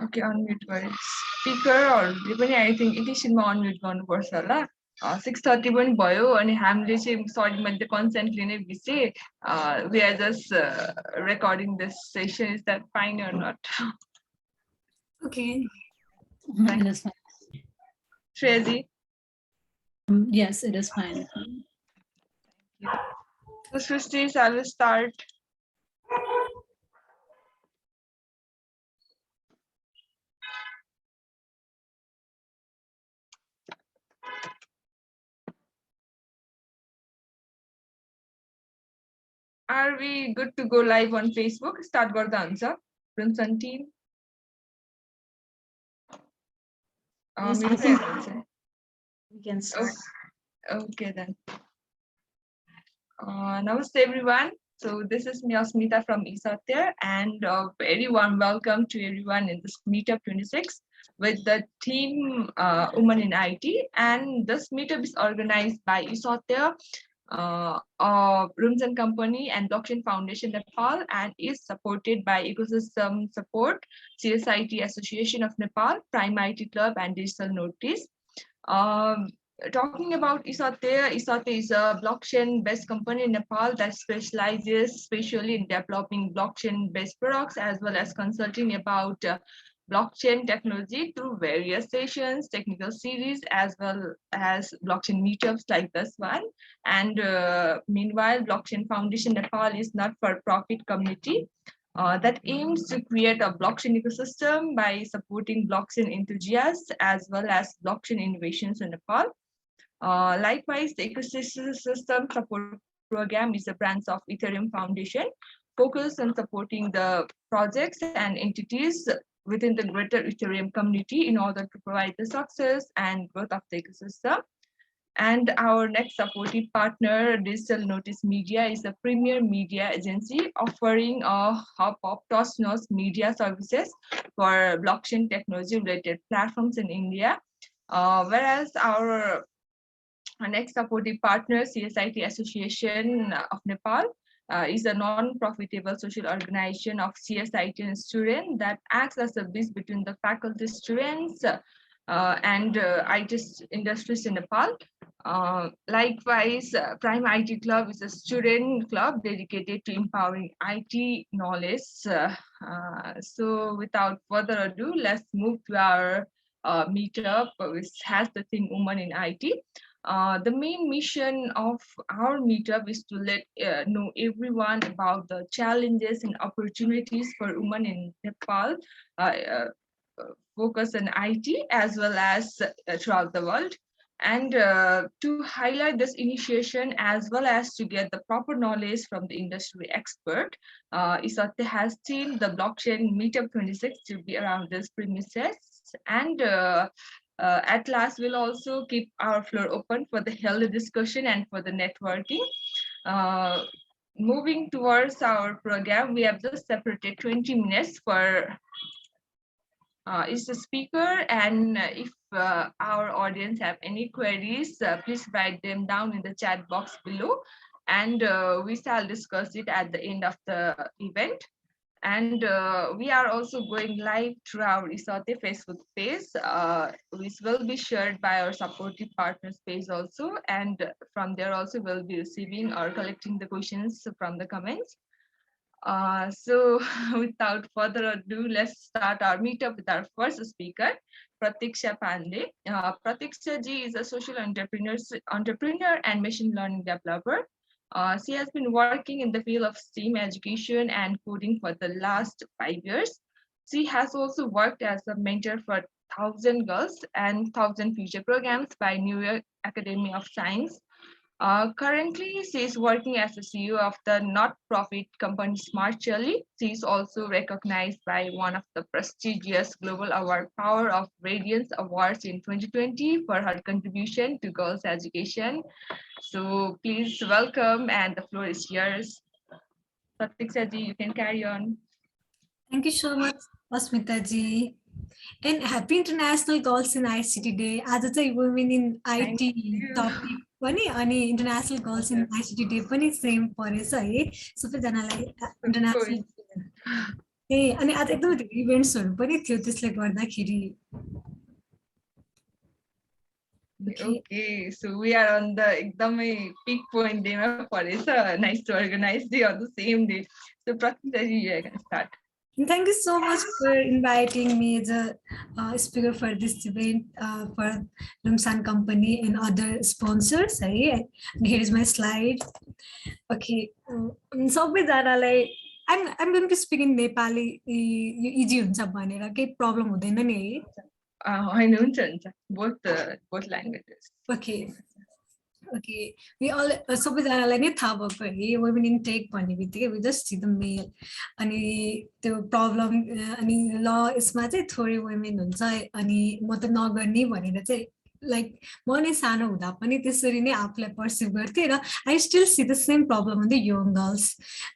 Okay, unmute गरेँ स्पिकरहरूले पनि I think एकैछिनमा अनम्युट गर्नुपर्छ होला 6:30 पनि भयो अनि हामीले चाहिँ सरी मैले कन्सेन्ट लिनै बिर्सेँ we are just recording this session. Is that fine or not? Okay. It is fine. Shreyaji? Yes, it is fine. So Srishti, shall we start? Are we good to go live on Facebook? Start गर्दा हुन्छ Crimson team. Yes, I मेरो think हेर्नुहुन्छ? we can start. Okay then. Namaste everyone. So this is me Asmita from Isatya and very warm welcome to everyone in this Meetup 26 with the team Women in IT, and this meetup is organized by Isatya, Rooms and Company and Blockchain Foundation Nepal, and is supported by Ecosystem Support, CSIT Association of Nepal, Prime IT Club and Digital Notice. Talking about Isatya is a blockchain-based company in Nepal that specializes especially in developing blockchain-based products as well as consulting about blockchain technology through various sessions, technical series, as well as blockchain meetups like this one. And meanwhile, Blockchain Foundation Nepal is not-for-profit community that aims to create a blockchain ecosystem by supporting blockchain enthusiasts as well as blockchain innovations in Nepal. Likewise, the ecosystem support program is a branch of Ethereum Foundation focused on supporting the projects and entities within the greater Ethereum community in order to provide the success and growth of the ecosystem. And our next supportive partner, Digital Notice Media, is a premier media agency offering a hub of top-notch media services for blockchain technology-related platforms in India. Whereas our next supportive partner, CSIT Association of Nepal, is a non-profitable social organization of CSIT and students that acts as a bridge between the faculty, students, and IT industries in Nepal. Likewise, Prime IT Club is a student club dedicated to empowering IT knowledge. So without further ado, let's move to our meetup, which has the theme Women in IT. The main mission of our meetup is to let know everyone about the challenges and opportunities for women in Nepal, focus on IT as well as throughout the world. And to highlight this initiation as well as to get the proper knowledge from the industry expert, Isatya has themed the Blockchain Meetup 26 to be around this premises. And at last, we'll also keep our floor open for the healthy discussion and for the networking. Moving towards our program, we have just separated 20 minutes for each speaker, and if our audience have any queries, please write them down in the chat box below, and we shall discuss it at the end of the event. And we are also going live through our Isatya Facebook page, which will be shared by our supportive partners page also. And from there also we'll be receiving or collecting the questions from the comments. So without further ado, let's start our meetup with our first speaker, Pratiksha Pandey. Pratiksha ji is a social entrepreneur and machine learning developer. She has been working in the field of STEAM education and coding for the last 5 years. She has also worked as a mentor for 1,000 Girls and 1,000 Future programs by New York Academy of Science. Currently, she is working as the CEO of the not-profit company Smart Chili. She is also recognized by one of the prestigious global award Power of Radiance Awards in 2020 for her contribution to girls' education. So please welcome, and the floor is yours. Pratiksha ji, you can carry on. Thank you so much, Asmita ji. And happy International Girls in ICT Day. आज चाहिँ Women in IT topic पनि अनि International Girls in ICT Day पनि same परेछ है सबैजनालाई international अनि आज एकदमै धेरै इभेन्ट्सहरू पनि थियो त्यसले गर्दाखेरि Okay, so we are on the ekdamai peak point day ma pareछ. Nice to organize day on the same day. So Prakriti, you can start. Thank you so much for inviting me as a speaker for this event for Lumsan Company and other sponsors. And here is my slide. Okay, सबैजनालाई I'm going to speak in Nepali. Easy हुन्छ भनेर केही problem हुँदैन नि है? होइन हुन्छ हुन्छ both languages. Okay. Okay, we all सबैजनालाई नै थाहा भएको है women in tech भन्ने बित्तिकै we just see the male अनि त्यो प्रब्लम अनि ल यसमा चाहिँ थोरै women हुन्छ अनि म त नगर्ने भनेर चाहिँ लाइक म नै सानो हुँदा पनि त्यसरी नै आफूलाई पर्सिभ गर्थेँ र I still see the same problem in the young girls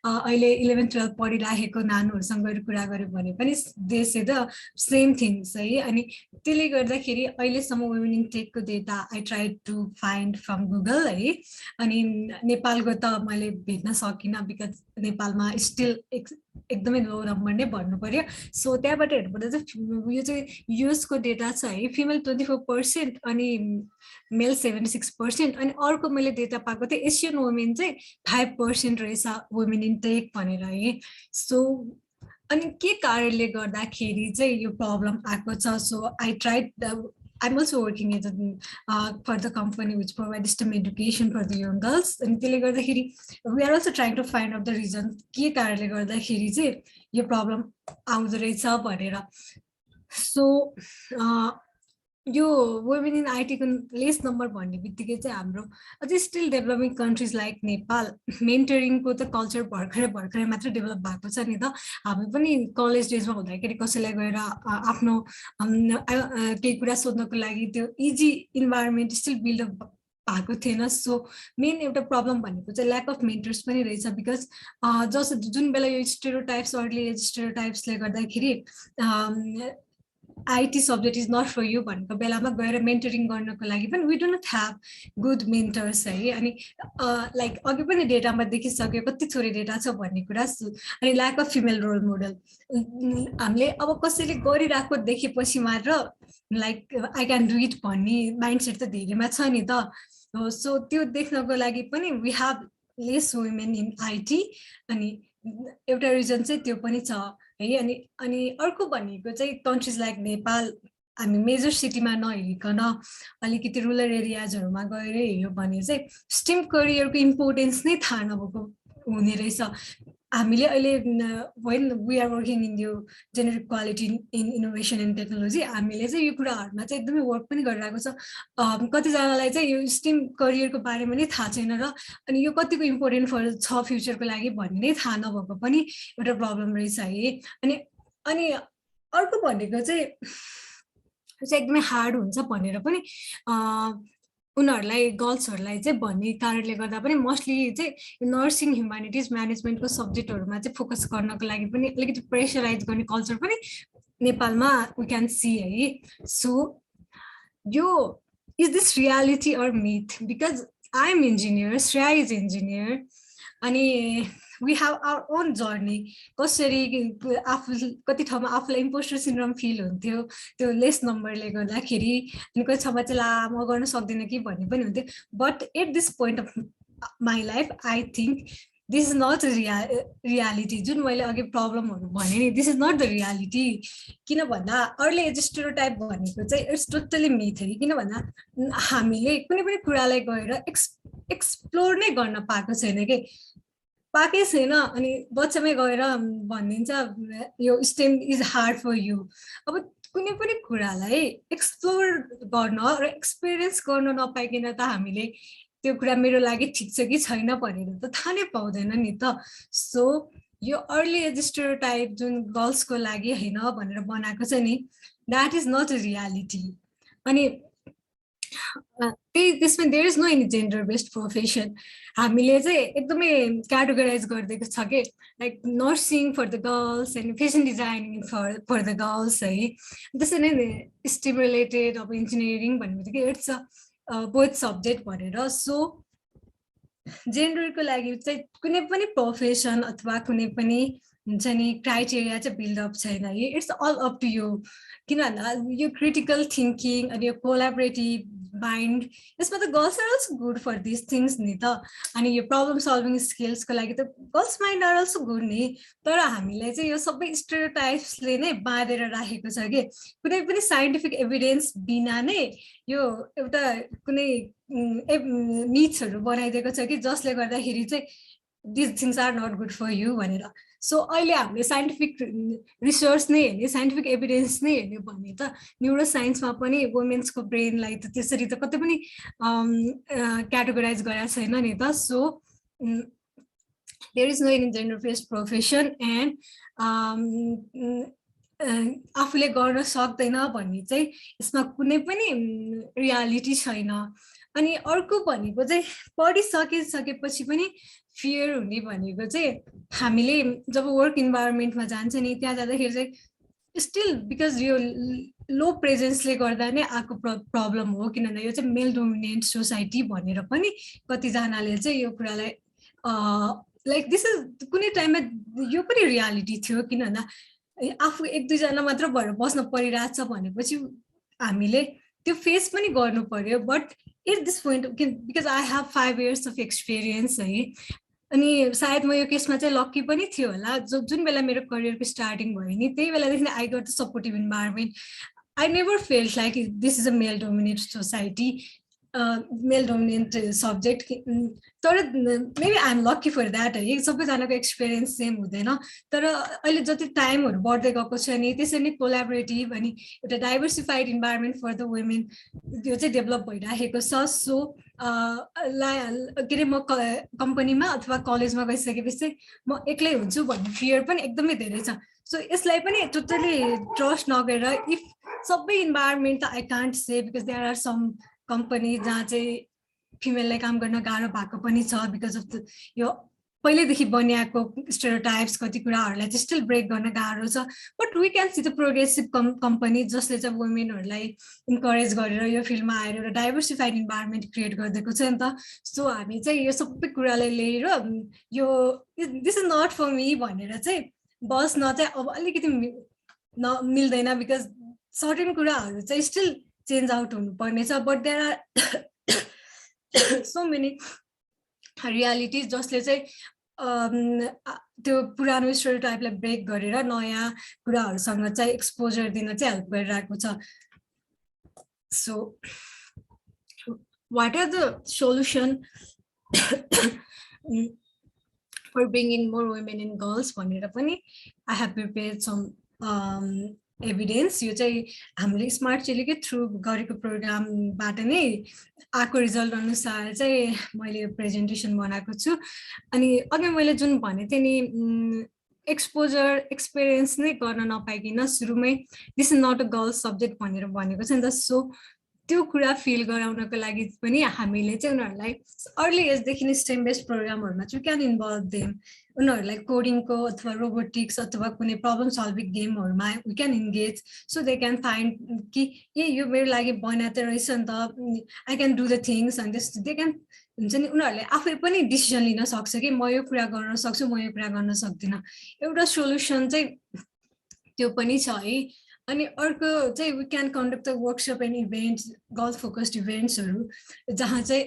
अहिले 11-12 पढिराखेको नानीहरूसँग गएर कुरा गऱ्यो भने पनि they say the same things है अनि त्यसले गर्दाखेरि अहिलेसम्म वुमेन इन टेकको data I try to find from Google है अनि नेपालको त मैले भेट्न सकिनँ बिकज नेपालमा स्टिल एकदमै लो नम्बर नै भन्नु पर्यो सो त्यहाँबाट हेर्नुपर्दा चाहिँ यो चाहिँ युएसको डेटा छ है फिमेल 24% अनि मेल 76% अनि अर्को मैले डेटा पाएको थिएँ एसियन वुमेन चाहिँ 5% रहेछ वुमेन इन टेक भनेर है सो अनि के कारणले गर्दाखेरि चाहिँ यो प्रब्लम आएको छ so I tried I'm also working as for the company which provides STEM education for the young girls. And we are also trying to find out the reason के कारणले गर्दाखेरि चाहिँ यो प्रब्लम आउँदो रहेछ भनेर सो यो वुमेन इन आइटीको लेस नम्बर भन्ने बित्तिकै चाहिँ हाम्रो अझै still developing countries like Nepal मेन्टरिङको त कल्चर भर्खरै मात्र डेभलप भएको छ नि त हामी पनि कलेज डेजमा हुँदाखेरि कसैलाई गएर आफ्नो केही कुरा सोध्नको लागि त्यो इजी इन्भाइरोमेन्ट स्टिल बिल्डअप भएको थिएन सो मेन एउटा प्रब्लम भनेको चाहिँ ल्याक अफ मेन्टर्स पनि रहेछ बिकज जुन बेला यो स्टेरियोटाइप्स अर्ली एज स्टेरियोटाइप्सले गर्दाखेरि IT subject is not for you भनेको बेलामा गएर मेन्टरिङ गर्नको लागि पनि we do not have good mentors है अनि लाइक अघि पनि डेटामा देखिसक्यो कति थोरै डेटा छ भन्ने कुरा अनि lack of female role model हामीले अब कसैले गरिरहेको देखेपछि मात्र like I can do it भन्ने माइन्डसेट त धेरैमा छ नि त सो त्यो देख्नको लागि पनि we have less women in IT अनि एउटा रिजन चाहिँ त्यो पनि छ है अनि अर्को भनेको चाहिँ कन्ट्रिज लाइक नेपाल हामी मेजर सिटीमा नहेरिकन अलिकति रुरल एरियाजहरूमा गएर हेऱ्यो भने चाहिँ स्टेम करियरको इम्पोर्टेन्स नै थाहा नभएको हुने रहेछ हामीले अहिले when we are working in यो gender equality in innovation and technology हामीले चाहिँ यो कुराहरूमा चाहिँ एकदमै वर्क पनि गरिरहेको छ कतिजनालाई चाहिँ यो स्टेम करियरको बारेमा नै थाहा छैन र अनि यो कतिको इम्पोर्टेन्ट छ फ्युचरको लागि भन्ने नै थाहा नभएको पनि एउटा प्रब्लम रहेछ है अनि अर्को भनेको चाहिँ एकदमै हार्ड हुन्छ भनेर पनि उनीहरूलाई गर्ल्सहरूलाई चाहिँ भन्ने कारणले गर्दा पनि मोस्टली चाहिँ नर्सिङ ह्युम्यानिटिज म्यानेजमेन्टको सब्जेक्टहरूमा चाहिँ फोकस गर्नको लागि पनि अलिकति प्रेसराइज गर्ने कल्चर पनि नेपालमा वी क्यान सी है सो यो is this reality or myth because I am engineer Shreya is engineer अनि we have our own journey कसरी आफू कति ठाउँमा आफूलाई इम्पोस्टर सिन्ड्रोम फिल हुन्थ्यो त्यो लेस नम्बरले गर्दाखेरि अनि कति ठाउँमा चाहिँ ला म गर्न सक्दिनँ कि भन्ने पनि हुन्थ्यो but at this point of my life I think this is not reality जुन मैले अघि प्रब्लमहरू भने नि this is not the reality किन भन्दा अर्ली एज स्टेरियोटाइप भनेको चाहिँ इट्स टोटली मिथ है किन भन्दा हामीले कुनै पनि कुरालाई गएर एक्सप्लोर नै गर्न पाएको छैन कि पाकै छैन अनि बच्चामै गएर भनिदिन्छ यो stem is hard for you अब कुनै पनि कुरालाई एक्सप्लोर गर्न र एक्सपिरियन्स गर्न नपाइकन त हामीले त्यो कुरा मेरो लागि ठिक छ कि छैन भनेर त थाहा नै पाउँदैन नि त सो यो अर्ली एज स्टेरियोटाइप जुन गर्ल्सको लागि होइन भनेर बनाएको छ नि that is not a reality अनि त्यसमा there is no any gender based profession हामीले चाहिँ एकदमै क्याटेगोराइज गरिदिएको छ कि like nursing for the girls and fashion designing for the girls है त्यसरी नै स्टेम रिलेटेड अब इन्जिनियरिङ भन्ने बित्तिकै इट्स बोथ सब्जेक्ट भनेर सो जेन्डरको लागि चाहिँ कुनै पनि प्रोफेसन अथवा कुनै पनि हुन्छ नि क्राइटेरिया चाहिँ बिल्डअप छैन है it's all up to you किन भन्दा यो क्रिटिकल थिङ्किङ अनि यो कोलाबोरेटिभ माइन्ड यसमा त girls are also good for this things नि त अनि यो प्रब्लम सल्भिङ स्किल्सको लागि त girls mind are also good नि तर हामीलाई चाहिँ यो सबै स्टेरियोटाइप्सले नै बाँधेर राखेको छ कि कुनै पनि साइन्टिफिक एभिडेन्स बिना नै यो एउटा कुनै मिथ्सहरू बनाइदिएको छ कि जसले गर्दाखेरि चाहिँ this things are not good for you भनेर सो अहिले हामीले साइन्टिफिक रिसर्च नै हेर्ने साइन्टिफिक एभिडेन्स नै हेर्ने भने त न्युरो साइन्समा पनि वुमेन्सको ब्रेनलाई त त्यसरी त कतै पनि क्याटेगोराइज गरेको छैन नि त so there is no in gender based profession and आफूले गर्न सक्दैन भन्ने चाहिँ यसमा कुनै पनि रियालिटी छैन अनि अर्को भनेको चाहिँ पढिसकेपछि पनि फियर हुने भनेको चाहिँ हामीले जब वर्क इन्भाइरोमेन्टमा जान्छ नि त्यहाँ जाँदाखेरि चाहिँ स्टिल बिकज यो लो प्रेजेन्सले गर्दा नै आएको प्रब्लम हो किनभने यो चाहिँ मेल डोमिनेन्ट सोसाइटी भनेर पनि कतिजनाले चाहिँ यो कुरालाई लाइक दिस इज कुनै टाइममा यो पनि रियालिटी थियो किन भन्दा आफू एक दुईजना मात्र भएर बस्न परिरहेछ भनेपछि हामीले त्यो फेस पनि गर्नु पर्यो but at this point because I have 5 years of experience है अनि सायद म यो केसमा चाहिँ लक्की पनि थियो होला जुन बेला मेरो करियरको स्टार्टिङ भयो नि त्यही बेलादेखि I got the supportive environment I never felt like this is a male dominate society male dominant subject तर maybe I am lucky for that है सबैजनाको एक्सपिरियन्स सेम हुँदैन तर अहिले जति टाइमहरू बढ्दै गएको छ नि त्यसरी नै कोलाबोरेटिभ अनि एउटा diversified environment for the women त्यो चाहिँ डेभलप भइराखेको छ सो के अरे म कम्पनीमा अथवा कलेजमा गइसकेपछि चाहिँ म एक्लै हुन्छु भन्ने फियर पनि एकदमै धेरै छ सो यसलाई पनि टोटली ट्रस्ट नगरेर इफ सबै इन्भाइरोमेन्ट त I can't say because there are some company जहाँ चाहिँ फिमेललाई काम गर्न गाह्रो भएको पनि छ बिकज अफ यो पहिल्यैदेखि बनिएको स्टेरियोटाइप्स कति कुराहरूलाई चाहिँ स्टिल ब्रेक गर्न गाह्रो छ but we can see the progressive company जसले चाहिँ वुमेनहरूलाई इन्करेज गरेर यो फिल्डमा आएर एउटा डाइभर्सिफाइड इन्भाइरोमेन्ट क्रिएट गरिदिएको छ नि त सो हामी चाहिँ यो सबै कुरालाई लिएर यो this is not for me भनेर चाहिँ बस्न चाहिँ अब अलिकति मिल्दैन बिकज सर्टेन कुराहरू चाहिँ स्टिल चेन्ज आउट हुनुपर्ने छ but there are so many realities जसले चाहिँ त्यो पुरानो स्टेरियोटाइपलाई ब्रेक गरेर नयाँ कुराहरूसँग चाहिँ एक्सपोजर दिन चाहिँ हेल्प गरिरहेको छ so what are the solution for bringing more women and girls भनेर पनि I have prepared some evidence यो चाहिँ हामीले स्मार्ट चिलीकै थ्रु गरेको प्रोग्रामबाट नै आएको रिजल्ट अनुसार चाहिँ मैले प्रेजेन्टेसन बनाएको छु अनि अघि मैले जुन भनेको थिएँ नि एक्सपोजर एक्सपिरियन्स नै गर्न नपाइकन सुरुमै this is not a girls subject भनेर भनेको छ नि त सो त्यो कुरा फिल गराउनको लागि पनि हामीले चाहिँ उनीहरूलाई अर्ली एजदेखि नै स्टेम बेस्ड प्रोग्रामहरूमा चाहिँ क्यान इन्भल्भ देम उनीहरूलाई कोडिङको अथवा रोबोटिक्स अथवा कुनै प्रब्लम सल्भिङ गेमहरूमा we can engage so they can find कि यो मेरो लागि बनाएको रहेछ नि त I can do the things अनि त्यस्तो दे क्यान हुन्छ नि उनीहरूले आफै पनि डिसिजन लिन सक्छ कि म यो कुरा गर्न सक्छु म यो कुरा गर्न सक्दिनँ एउटा सोल्युसन चाहिँ त्यो पनि छ है अनि अर्को चाहिँ we can conduct the workshop and events girl focused इभेन्ट्सहरू जहाँ चाहिँ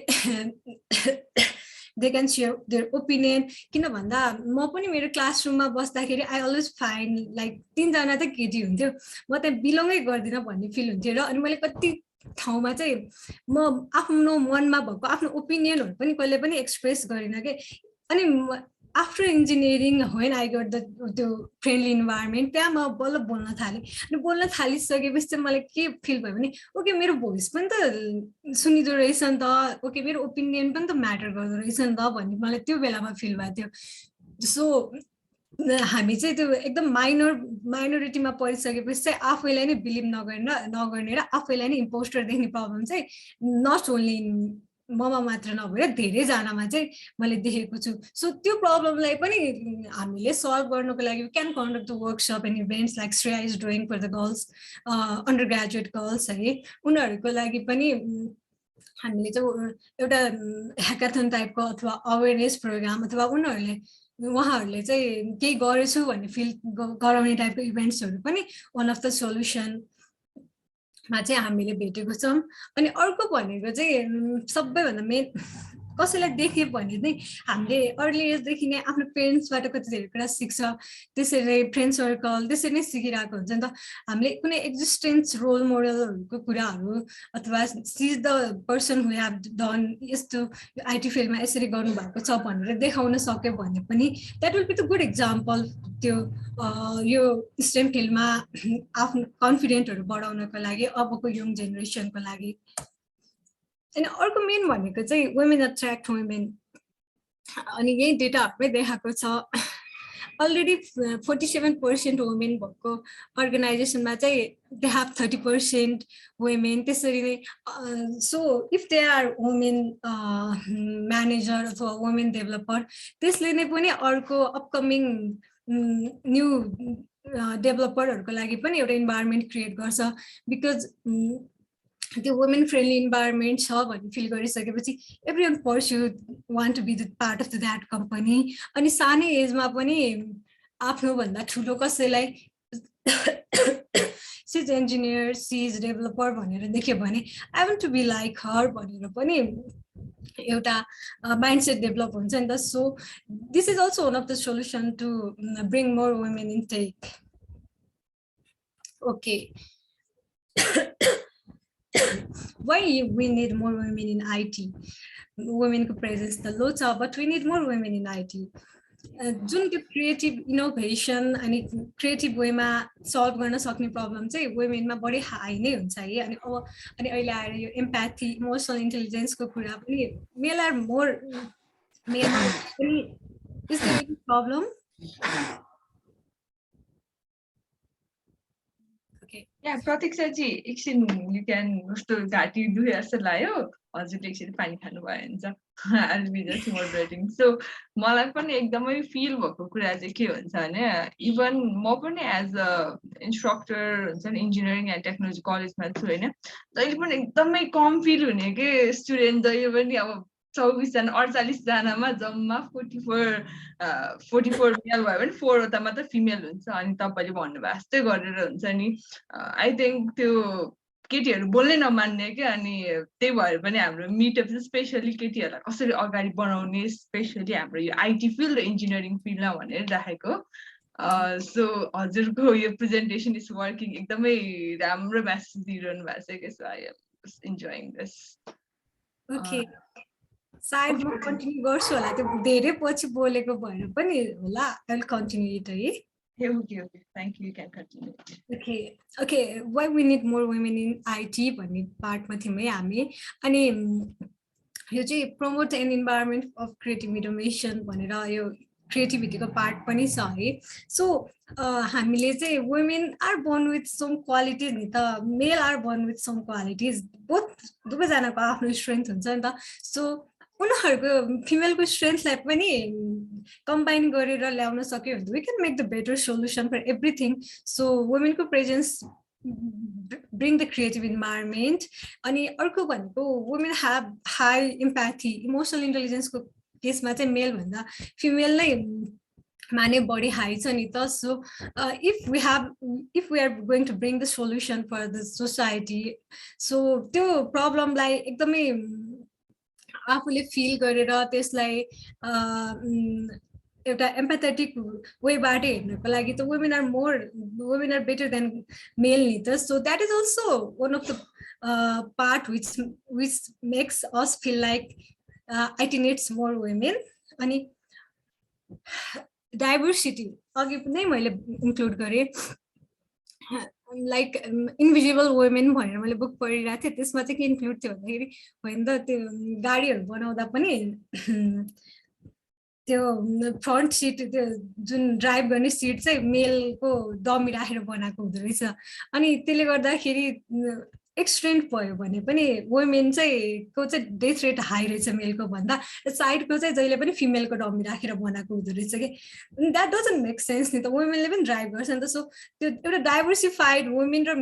they can share their opinion किन भन्दा म पनि मेरो क्लासरुममा बस्दाखेरि आई अलवेज फाइन्ड लाइक 3 जना त केटी हुन्थ्यो म त बिलोङै गर्दिनँ भन्ने फिल हुन्थ्यो र अनि मैले कति ठाउँमा चाहिँ म आफ्नो मनमा भएको आफ्नो ओपिनियनहरू पनि कहिले पनि एक्सप्रेस गरिनँ कि अनि after engineering when I got the त्यो फ्रेन्डली इन्भाइरोमेन्ट त्यहाँ म बल्ल बोल्न थालेँ अनि बोल्न थालिसकेपछि चाहिँ मलाई के फिल भयो भने ओके मेरो भोइस पनि त सुनिँदो रहेछ नि त ओके मेरो ओपिनियन पनि त म्याटर गर्दो रहेछ नि त भन्ने मलाई त्यो बेलामा फिल भएको थियो सो हामी चाहिँ त्यो एकदम माइनोरिटीमा परिसकेपछि चाहिँ आफैलाई नै बिलिभ नगर्ने र आफैलाई नै इम्पोस्टर देख्ने प्रब्लम चाहिँ नट ओन्ली ममा मात्र नभएर धेरैजनामा चाहिँ मैले देखेको छु सो त्यो प्रब्लमलाई पनि हामीले सल्भ गर्नको लागि can conduct the workshop and events like Shreya is doing for the girls undergraduate girls है उनीहरूको लागि पनि हामीले चाहिँ एउटा ह्याकाथन टाइपको अथवा अवेरनेस प्रोग्राम अथवा उनीहरूले उहाँहरूले चाहिँ केही गरेछु भन्ने फिल गराउने टाइपको इभेन्ट्सहरू पनि वान अफ द सोल्युसनमा चाहिँ हामीले भेटेको छौँ। अनि अर्को भनेको चाहिँ सबैभन्दा मेन कसैलाई देख्यो भने चाहिँ हामीले अर्ली एजदेखि नै आफ्नो पेरेन्ट्सबाट कति धेरै कुरा सिक्छ, त्यसरी फ्रेन्ड सर्कल त्यसरी नै सिकिरहेको हुन्छ नि त। हामीले कुनै एक्जिस्टेन्स रोल मोडलहरूको कुराहरू अथवा she is the person who have done यस्तो आइटी फिल्डमा यसरी गर्नुभएको छ भनेर देखाउन सक्यो भने पनि that will be the good example त्यो यो स्टेम फिल्डमा आफ्नो कन्फिडेन्टहरू बढाउनको लागि अबको यङ जेनेरेसनको लागि। अनि अर्को मेन भनेको चाहिँ वुमेन अट्र्याक्ट वुमेन, अनि यही डेटाहरूमै देखाएको छ अलरेडी 47% वुमेन भएको अर्गनाइजेसनमा चाहिँ दे हेभ 30% वुमेन। त्यसरी नै so if they are women manager अथवा वुमेन डेभलपर, त्यसले नै पनि अर्को अपकमिङ न्यू डेभलपरहरूको लागि पनि एउटा इन्भाइरोमेन्ट क्रिएट गर्छ। बिकज त्यो वुमेन फ्रेन्डली इन्भाइरोमेन्ट छ भन्ने फिल गरिसकेपछि every one pursue want to be the part of that company. अनि सानै एजमा पनि आफ्नोभन्दा ठुलो कसैलाई सिज इन्जिनियर सिज डेभलपर भनेर देख्यो भने I want to be like her भनेर पनि एउटा माइन्डसेट डेभलप हुन्छ नि त। So this is also one of the solution to bring more women in tech. Okay, why we need more women in IT? Women को presence त low छ, but we need more women in IT. जुन त्यो creative innovation अनि creative वेमा solve गर्न सक्ने problem चाहिँ वुमेनमा बढी हाई नै हुन्छ है। अनि अहिले आएर यो एम्प्याथी इमोसनल इन्टेलिजेन्सको कुरा पनि मेल आर मोर मेलमा पनि इज देयर एनी प्रब्लम? प्रतीक्षा जी एकछिन यु क्यान कस्तो घाँटी दुखे जस्तो लाग्यो, हजुरले एकछिन पानी खानुभयो हुन्छ। सो मलाई पनि एकदमै फिल भएको कुरा चाहिँ के हुन्छ भने इभन म पनि एज अ इन्स्ट्रक्टर हुन्छ नि इन्जिनियरिङ एन्ड टेक्नोलोजी कलेजमा छु होइन, जहिले पनि एकदमै कम फिल हुने के स्टुडेन्ट जहिले पनि अब 24जना 48जनामा जम्मा 44 मेल भयो भने 4वटा मात्र फिमेल हुन्छ। अनि तपाईँले भन्नुभयो जस्तै गरेर हुन्छ नि, आई थिङ्क त्यो केटीहरू बोल्नै नमान्ने क्या। अनि त्यही भएर पनि हाम्रो मिटअप चाहिँ स्पेसली केटीहरूलाई कसरी अगाडि बढाउने, स्पेसली हाम्रो यो आइटी फिल्ड र इन्जिनियरिङ फिल्डमा भनेर राखेको। सो हजुरको यो प्रेजेन्टेसन इज वर्किङ, एकदमै राम्रो म्यासेज दिइरहनु भएको छ कि, so I am enjoying this. Okay, सायद म कन्टिन्यू गर्छु होला, त्यो धेरै पछि बोलेको भएर पनि होला। आई विल कन्टिन्यू इट है। Okay, thank you. You can continue. Okay, why we need more women in IT भन्ने पार्टमा थियौँ है हामी। अनि यो चाहिँ promote an environment of creative innovation भनेर यो क्रिएटिभिटीको पार्ट पनि छ है। सो हामीले चाहिँ women are born with some qualities नि त, male are born with some qualities, both दुवैजनाको आफ्नो स्ट्रेन्थ हुन्छ नि त। सो उनीहरूको फिमेलको स्ट्रेन्थलाई पनि कम्बाइन गरेर ल्याउन सक्यो भने we can make the better solution for everything. So वुमेनको presence bring the creative environment. अनि अर्को भनेको women have high empathy emotional इन्टेलिजेन्सको केसमा चाहिँ मेलभन्दा फिमेल नै माने बढी हाई छ नि त। So if we are going to bring the solution for the society, so त्यो प्रब्लमलाई एकदमै आफूले फिल गरेर त्यसलाई एउटा एम्प्याथेटिक वेबाट हेर्नको लागि त women are better than male नि त। So that is also one of the part which makes us feel like IT needs more women। अनि डाइभर्सिटी अघि नै मैले इन्क्लुड गरेँ, लाइक इन्भिजिबल वुमेन भनेर मैले बुक पढिरहेको थिएँ, त्यसमा चाहिँ के इन्क्लुड थियो भन्दाखेरि होइन त त्यो गाडीहरू बनाउँदा पनि त्यो फ्रन्ट सिट त्यो जुन ड्राइभ गर्ने सिट चाहिँ मेलको डमी राखेर बनाएको हुँदो रहेछ। अनि त्यसले गर्दाखेरि एक्सटेन्ट भयो भने पनि वुमेन चाहिँ डेथ रेट हाई रहेछ मेलको भन्दा, साइडको चाहिँ जहिले पनि फिमेलको डमी राखेर बनाएको हुँदो रहेछ कि। द्याट डजन्ट मेक सेन्स नि त, वुमेनले पनि ड्राइभ गर्छ नि त। सो त्यो एउटा डाइभर्सिफाइड वुमेन र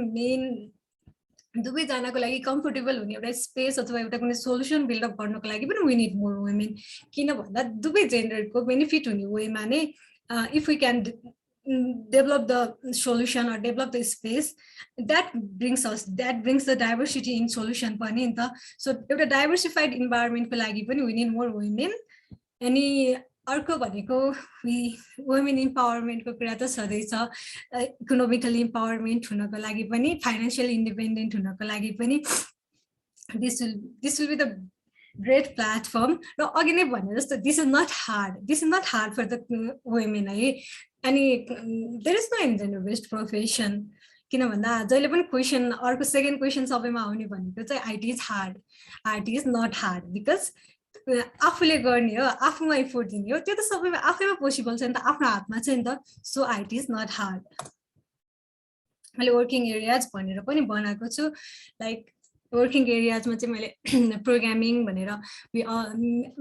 दुवैजनाको लागि कम्फोर्टेबल हुने एउटा स्पेस अथवा एउटा कुनै सोल्युसन बिल्डअप गर्नको लागि पनि वी निड मोर वुमेन किन भन्दा दुवै जेन्डरको बेनिफिट हुने वेमा नै if we can develop the solution or develop the space that brings the diversity in solution pani ni ta so एउटा diversified environment को लागि पनि we need more women अनि अर्को भनेको वुमेन इम्पावरमेन्टको कुरा त छँदैछ इकोनोमिकली इम्पावरमेन्ट हुनको लागि पनि फाइनेन्शियल इन्डिपेन्डेन्ट हुनको लागि पनि this will be the great platform र अघि नै भने जस्तो this is not hard for the women है अनि there is no gender based profession किन भन्दा जहिले पनि क्वेसन अर्को सेकेन्ड क्वेसन सबैमा आउने भनेको चाहिँ IT is hard IT is not hard because आफूले गर्ने हो आफूमा इफोर्ट दिने हो त्यो त सबैमा आफैमा पोसिबल छ नि त आफ्नो हातमा छ नि त so IT is not hard मैले वर्किङ एरियाज भनेर पनि बनाएको छु लाइक वर्किङ एरियाजमा चाहिँ मैले प्रोग्रामिङ भनेर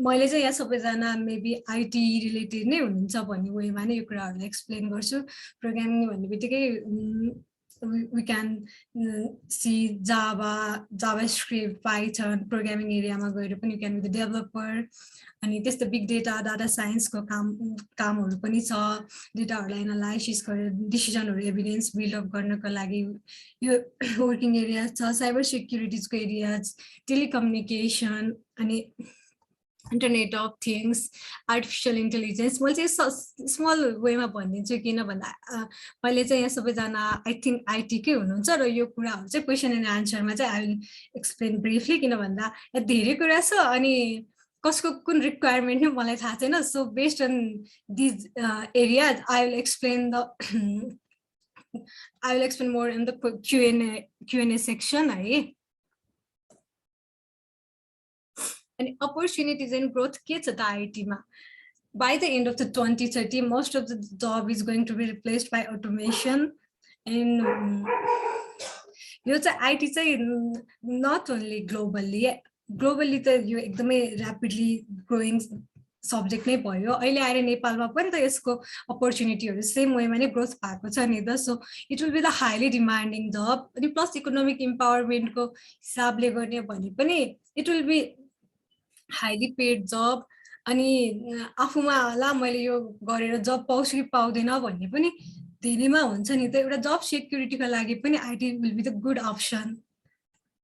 मैले चाहिँ यहाँ सबैजना मेबी आइटी रिलेटेड नै हुनुहुन्छ भन्ने वेमा नै यो कुराहरूलाई एक्सप्लेन गर्छु प्रोग्रामिङ भन्ने बित्तिकै we can see JavaScript, Python, programming area ma gaera pani you can be the developer अनि त्यस्तो बिग डाटा साइन्सको कामहरु पनि छ डेटाहरुलाई एनालाइसिस गरेर डिसिजनहरु एभिडेन्स बिल्ड अप गर्नको लागि यो वर्किङ एरिया छ साइबर सिक्युरिटीजको एरियाज टेलिकम्युनिकेसन अनि internet of things artificial intelligence मैले चाहिँ स्मल वेमा भनिदिन्छु किन भन्दा मैले चाहिँ यहाँ सबैजना आई थिङ्क आइटीकै हुनुहुन्छ र यो कुराहरू चाहिँ क्वेसन एन्ड आन्सरमा चाहिँ आई विल एक्सप्लेन ब्रिफली किन भन्दा यहाँ धेरै कुरा छ अनि कसको कुन रिक्वायरमेन्ट नै मलाई थाहा छैन so based on these areas I will explain more in the Q&A section है and opportunities and growth ke cha ta IT ma by the end of the 2030 most of the job is going to be replaced by automation and yo cha IT chai not only globally ta yo ekdamai rapidly growing subject नै भयो अहिले आएर नेपालमा पनि त यसको अपर्च्युनिटीहरु same वेमा नै ग्रोथ भएको छ नि त so it will be the highly demanding job अनि प्लस इकोनोमिक इम्पावरमेन्टको हिसाबले गर्ने भने पनि it will be highly paid job अनि आफूमा ला मैले यो गरेर जब पाउँछु कि पाउँदैन भन्ने पनि धेरैमा हुन्छ नि त एउटा जब सेक्युरिटीको लागि पनि IT will be the good option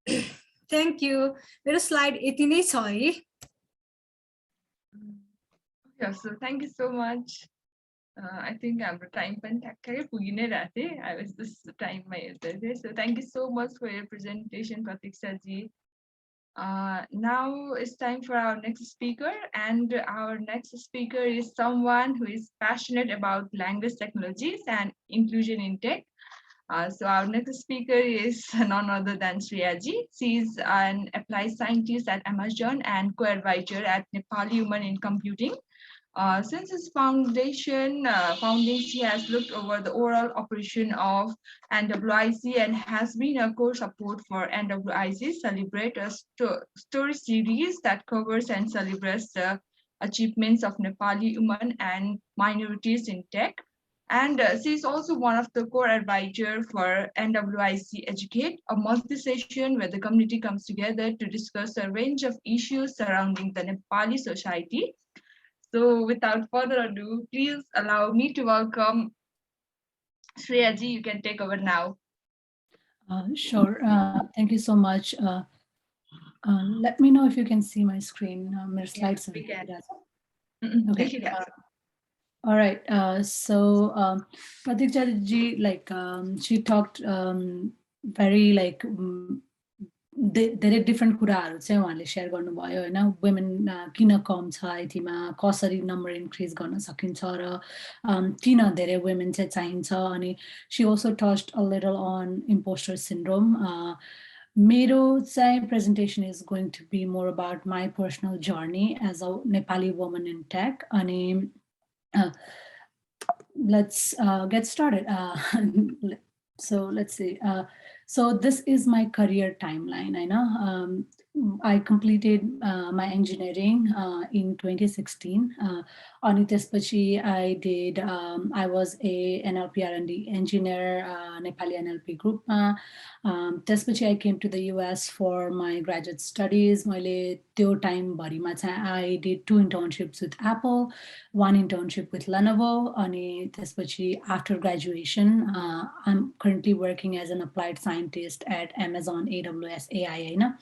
thank you मेरो स्लाइड यति नै छ है Yeah, so thank you so much. I think हाम्रो टाइम पनि ठ्याक्कै पुगि नै रहेथे I was this टाइममा हेर्दै थिएँ so thank you so much for your presentation Pratiksha ji. Now it's time for our next speaker, and our next speaker is someone who is passionate about language technologies and inclusion in tech. So our next speaker is none other than Shreya ji. She is an applied scientist at Amazon and co-advisor at Nepali Women in Computing. Since its founding, she has looked over the overall operation of NWIC and has been a core support for NWIC Celebrate, a story series that covers and celebrates the achievements of Nepali women and minorities in tech. And she is also one of the core advisors for NWIC Educate, a multi-session where the community comes together to discuss a range of issues surrounding the Nepali society. So without further ado, please allow me to welcome Shreya ji. You can take over now. Sure. Thank you so much. Let me know if you can see my screen. My slides. We can. Okay. All right. So Pratiksha ji, like she talked very like धेरै different कुराहरू चाहिँ उहाँले share गर्नुभयो होइन women किन कम छ आइटीमा कसरी number increase गर्न सकिन्छ र किन धेरै वुमेन चाहिँ चाहिन्छ अनि she also touched a little on imposter syndrome मेरो चाहिँ presentation is going to be more about my personal journey as a Nepali woman in tech अनि let's get started. So let's see. So this is my career timeline. I know I completed my engineering in 2016. अनि त्यसपछि I did, I was a NLP R&D engineer, Nepali NLP group. त्यसपछि I came to the US for my graduate studies. मैले त्यो time भरिमा चाहिँ I did 2 internships with Apple, 1 internship with Lenovo. अनि त्यसपछि after graduation, I'm currently working as an applied scientist at Amazon AWS AI, होइन?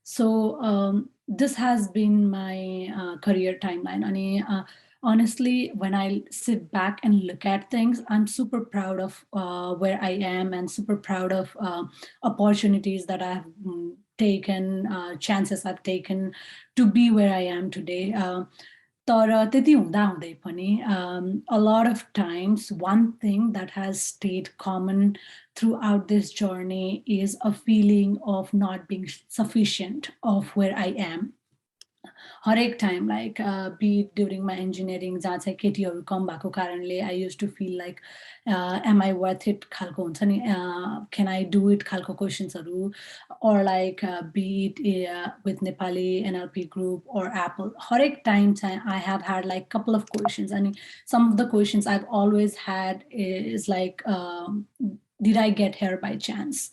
So this has been my career timeline. And honestly, when I sit back and look at things, I'm super proud of where I am and super proud of opportunities that I've taken, chances I've taken to be where I am today. तर त्यति हुँदाहुँदै पनि a lot of times one thing that has stayed common throughout this journey is a feeling of not being sufficient of where I am. हरेक time like be during my engineering जहाँ चाहिँ केटीहरू कम भएको कारणले I used to feel like am I worth it खालको हुन्छ नि क्यान आई डु इट खालको क्वेसन्सहरू or like be it with Nepali NLP group or Apple. हरेक टाइम चाहिँ I have had like couple of questions and some of the questions I've always had is like did I get here by chance?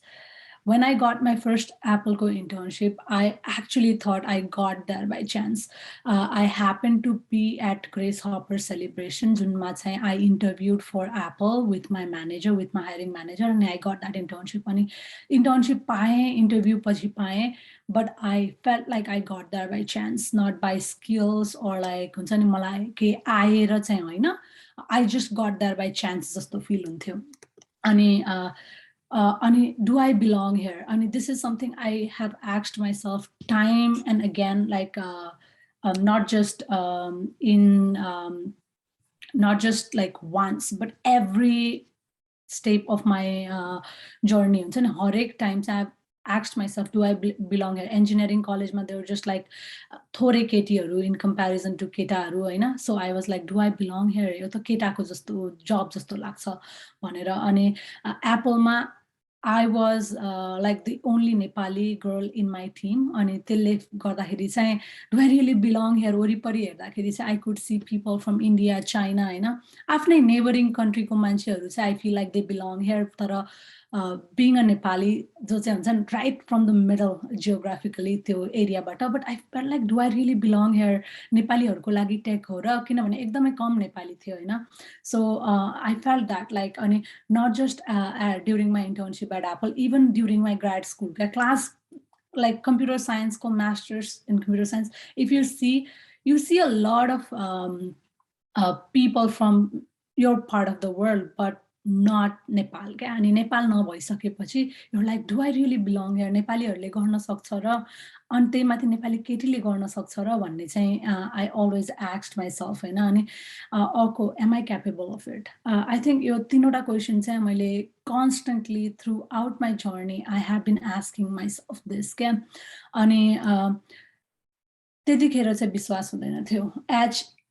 When I got my first Apple internship, I actually thought I got there by chance. I happened to be at Grace Hopper celebration. I interviewed for Apple with my manager, with my hiring manager, and I got that internship. Internship paye, interview pachi paye, but I felt like I got there by chance, not by skills or like I just got there by chance. Just feel do I belong here? This is something I have asked myself time and again, like not just not just like once, but every step of my journey. And हरेक times I've asked myself, do I belong here? Engineering college, they were just like थोरै केटीहरू in comparison to केटाहरू होइन. So I was like, do I belong here? यो त केटाको जस्तो job जस्तो लाग्छ भनेर. अनि Appleमा I was like the only Nepali girl in my team. अनि त्यसले गर्दाखेरि चाहिँ do I really belong here? वरिपरि हेर्दाखेरि चाहिँ I could see people from India, China होइन. आफ्नै neighboring country को मान्छेहरू चाहिँ I feel like they belong here. तर being a Nepali, जो चाहिँ हुन्छ नि right from the middle geographically त्यो एरियाबाट, but I felt like do I really belong here? नेपालीहरूको लागि टेक हो र किनभने एकदमै कम नेपाली थियो होइन. So I felt that like अनि not just during my internship at Apple, even during my grad school class, like computer science ko masters in computer science, if you see a lot of people from your part of the world, but not Nepal. अनि Nepal नभइसकेपछि you're like, do I really belong here? नेपालीहरूले गर्न सक्छ र अनि त्यही माथि नेपाली केटीले गर्न सक्छ र भन्ने चाहिँ I always asked myself होइन. अनि अर्को am I capable of it? I think यो तीनवटा क्वेसन चाहिँ मैले constantly throughout my journey I have been asking myself this क्या. अनि त्यतिखेर चाहिँ विश्वास हुँदैन थियो.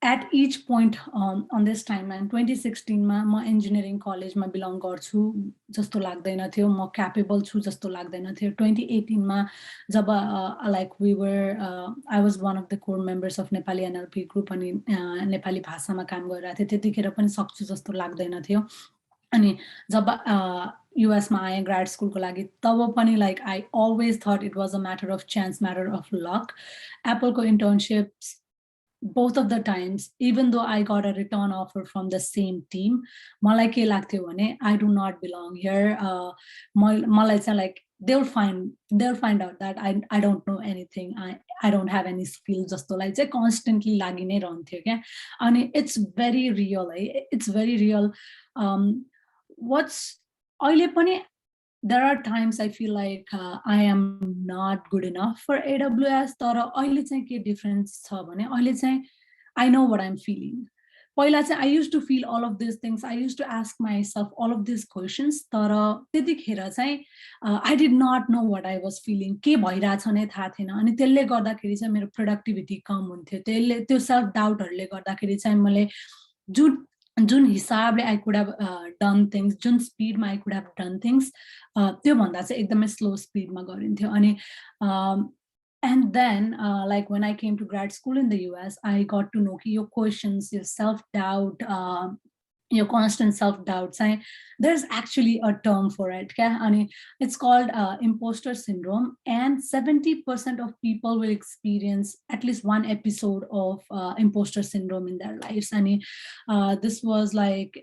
At each point on this timeline, 2016 मा म engineering college मा belong गर्छु जस्तो लाग्दैन थियो, म capable छु जस्तो लाग्दैन थियो. 2018 मा जब like we were I was one of the core members of Nepali NLP group अनि नेपाली भाषामा काम गरिरहेको थिएँ, त्यतिखेर पनि सक्छु जस्तो लाग्दैन थियो. अनि जब US मा आएँ grad school को लागि तब पनि like I always thought it was a matter of chance, matter of luck. Apple को internships both of the times, even though I got a return offer from the same team, मलाई के लाग्थ्यो भने I do not belong here. मलाई चाहिँ like they'll find out that I don't know anything. I don't have any skills जस्तो like चाहिँ constantly लागि नै रहन्थ्यो क्या. अनि it's very real है. It's very real. What's अहिले पनि there are times I feel like I am not good enough for AWS. तर अहिले चाहिँ के difference छ भने अहिले चाहिँ I know what I'm feeling. पहिला चाहिँ I used to feel all of these things. I used to ask myself all of these questions. तर त्यतिखेर चाहिँ I did not know what I was feeling. के भइरहेछ नै थाहा थिएन. अनि त्यसले गर्दाखेरि चाहिँ मेरो productivity कम हुन्थ्यो. त्यसले त्यो self doubtहरूले गर्दाखेरि चाहिँ मैले जुन हिसाबले I could have done things, जुन स्पिडमा I could have done things, त्यो भन्दा चाहिँ एकदमै स्लो स्पिडमा गरिन्थ्यो. अनि And then like when I came to grad school in the US, I got to know your questions, your self-doubt, your constant self-doubt. There's actually a term for it. Okay? And it's called imposter syndrome, and 70% of people will experience at least one episode of imposter syndrome in their lives. And this was like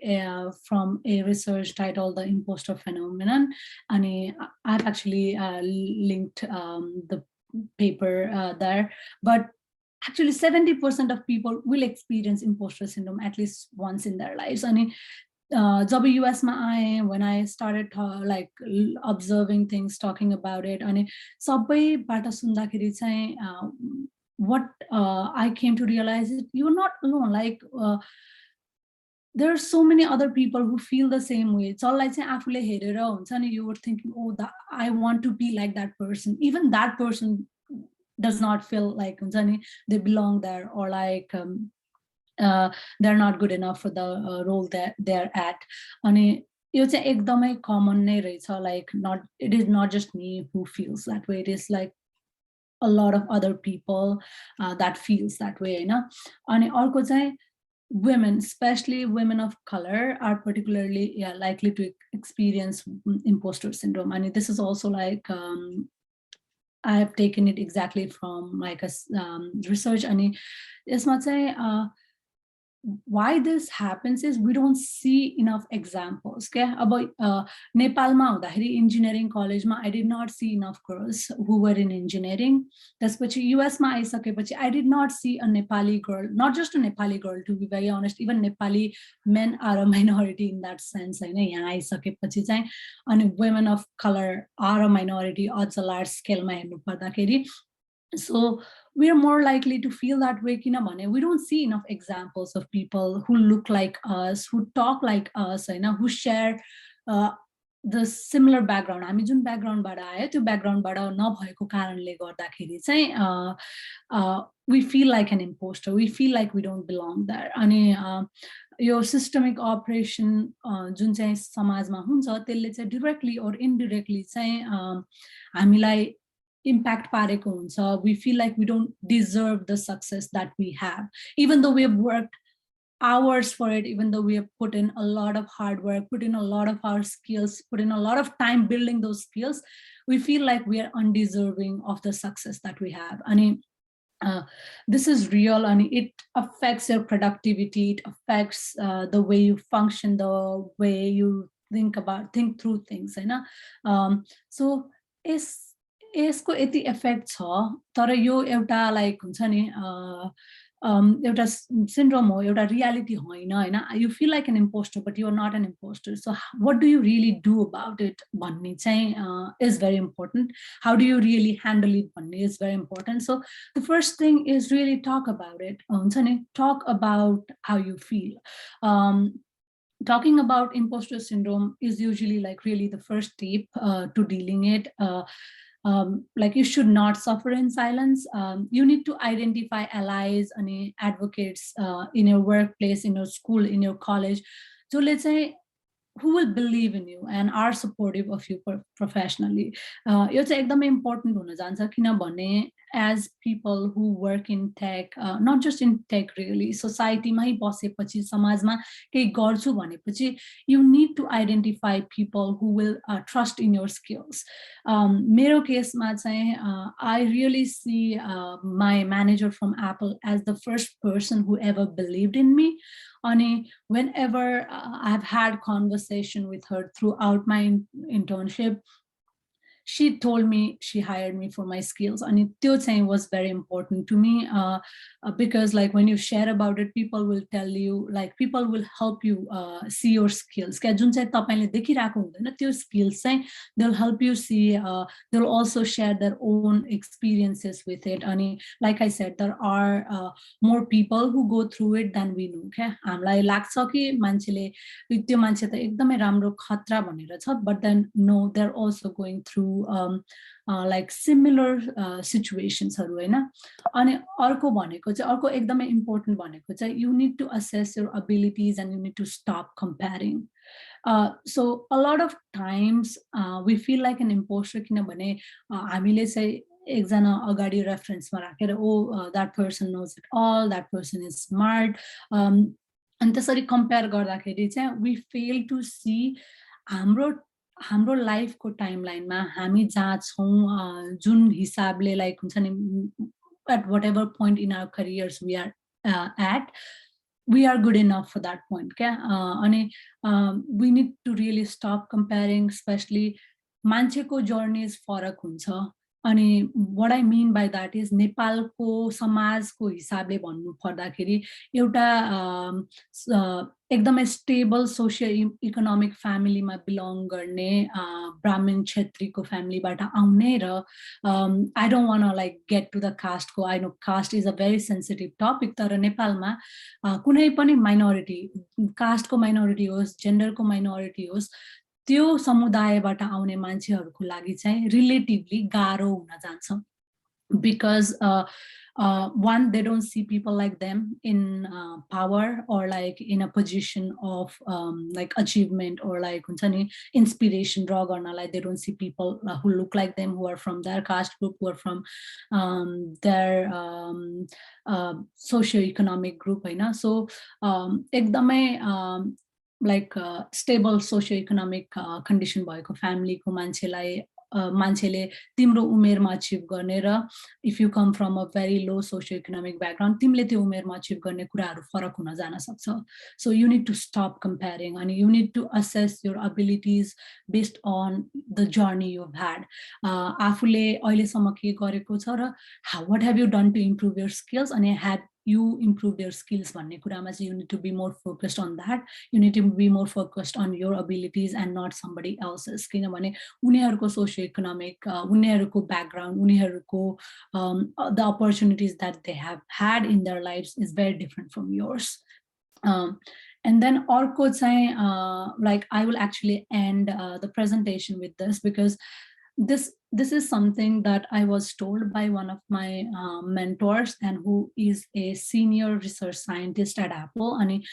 from a research titled The Imposter Phenomenon. And I've actually linked the paper there, but actually 70% of people will experience imposter syndrome at least once in their lives. And job US मा आए, when I started like observing things, talking about it, अनि सबैबाट सुन्दाखेरि चाहिँ what I came to realize is you're not alone. Like there are so many other people who feel the same way. It's all like आफूले हेरेर हुन्छ नि, you were thinking, oh, I want to be like that person. Even that person does not feel like they belong there, or like they're not good enough for the role that they're at. अनि यो चाहिँ एकदमै common नै रहेछ. Like it is not just me who feels that way. It is like a lot of other people that feels that way, होइन. अनि अर्को चाहिँ women, especially women of color, are particularly likely to experience imposter syndrome. And this is also like I have taken it exactly from like a research. And यसमा चाहिँ why this happens is we don't see enough examples. Okay, about नेपालमा हुँदाखेरि engineering college मा I did not see enough girls who were in engineering. त्यसपछि US मा आइसकेपछि I did not see a Nepali girl, not just a Nepali girl, to be very honest. Even Nepali men are a minority in that sense. हैन, यहाँ आइसकेपछि चाहिँ अनि women of color are a minority अझ large scale मा हेर्नु पर्दाखेरि. So we are more likely to feel that way. We don't see enough examples of people who look like us, who talk like us, who share the similar background. हामी जुन ब्याकग्राउन्डबाट आयो त्यो ब्याकग्राउन्डबाट नभएको कारणले गर्दाखेरि चाहिँ we feel like an imposter. We feel like we don't belong there. अनि यो सिस्टमिक अपरेसन जुन चाहिँ समाजमा हुन्छ त्यसले चाहिँ directly or indirectly चाहिँ हामीलाई impact pareko huncha. We feel like we don't deserve the success that we have, even though we have worked hours for it, even though we have put in a lot of hard work, put in a lot of our skills, put in a lot of time building those skills. We feel like we are undeserving of the success that we have. And this is real, and it affects your productivity. It affects the way you function, the way you think through things. So is यसको यति effect छ, तर यो एउटा like हुन्छ नि एउटा syndrome हो, एउटा रियालिटी होइन हैन. You feel like an imposter but you are not an imposter. So what do you really do about it भन्ने चाहिँ is very important. How do you really handle it भन्ने is very important. So the first thing is really talk about it. हुन्छ नि, talk about how you feel. Talking about imposter syndrome is usually like really the first step to dealing it. Like you should not suffer in silence. You need to identify allies and advocates in your workplace, in your school, in your college. So let's say who will believe in you and are supportive of you professionally. यो चाहिँ एकदमै important हुन जान्छ, किनभने as people who work in tech, not just in tech really, societyमै बसेपछि समाजमा केही गर्छु भनेपछि you need to identify people who will trust in your skills. मेरो केसमा चाहिँ I really see my manager from Apple as the first person who ever believed in me. And whenever I've had conversation with her throughout my internship, she told me she hired me for my skills, and it was very important to me because like when you share about it, people will tell you, like people will help you see your skills. Skills, they'll help you see. They'll also share their own experiences with it. And like I said, there are more people who go through it than we know. Okay, हामीलाई लाग्छ कि मान्छेले त्यो मान्छे त एकदमै राम्रो खतरा भनेर छ, but then no, they're also going through like similar situations haru haina. Ani arko bhaneko chai arko ekdamai important bhaneko chai you need to assess your abilities and you need to stop comparing. So a lot of times we feel like an imposter kinabhane हामीले chai एकजना अगाडि रेफरेन्समा राखेर oh that person knows it all, that person is smart, अनि त्यसरी compare गर्दाखेरि चाहिँ we fail to see हाम्रो हाम्रो लाइफको टाइमलाइनमा हामी जहाँ छौँ, जुन हिसाबले लाइक हुन्छ नि at whatever point in our careers we are at, we are good enough for that point. We need to really stop comparing, especially मान्छेको journeys फरक हुन्छ. अनि what I mean by that is नेपालको समाजको हिसाबले भन्नु पर्दाखेरि एउटा एकदमै स्टेबल सोसियो इकोनोमिक फ्यामिलीमा बिलोङ गर्ने ब्राह्मण क्षेत्रीको फ्यामिलीबाट आउने र I don't want like get to the कास्टको, I know caste is a very sensitive topic, तर नेपालमा कुनै पनि माइनोरिटी, कास्टको माइनोरिटी होस्, जेन्डरको माइनोरिटी होस्, त्यो समुदायबाट आउने मान्छेहरूको लागि चाहिँ रिलेटिभली गाह्रो हुन जान्छ. Because one, they don't see people like them in power or like in a position of like achievement or like inspiration draw garnalai. They don't see people who look like them, who are from their caste group, who are from their socio-economic group, so ekdamai like stable socio-economic condition भएको फ्यामिलीको मान्छेलाई मान्छेले तिम्रो उमेरमा achieve गर्ने र if you come from a very low socio economic background तिमीले त्यो उमेरमा अचिभ गर्ने कुराहरू फरक हुन जान सक्छ. So you need to stop comparing अनि you need to assess your abilities based on the journey you had. आफूले अहिलेसम्म के गरेको छ र what have you done to improve your skills अनि had you improve your skills भन्ने कुरामा चाहिँ you need to be more focused on that. You need to be more focused on your abilities and not somebody else's. किनभने उनीहरूको socio economic, उनीहरूको background, उनीहरूको the opportunities that they have had in their lives is very different from yours. And then अर्को चाहिँ like I will actually end the presentation with this, because this is something that I was told by one of my mentors, and who is a senior research scientist at Apple. And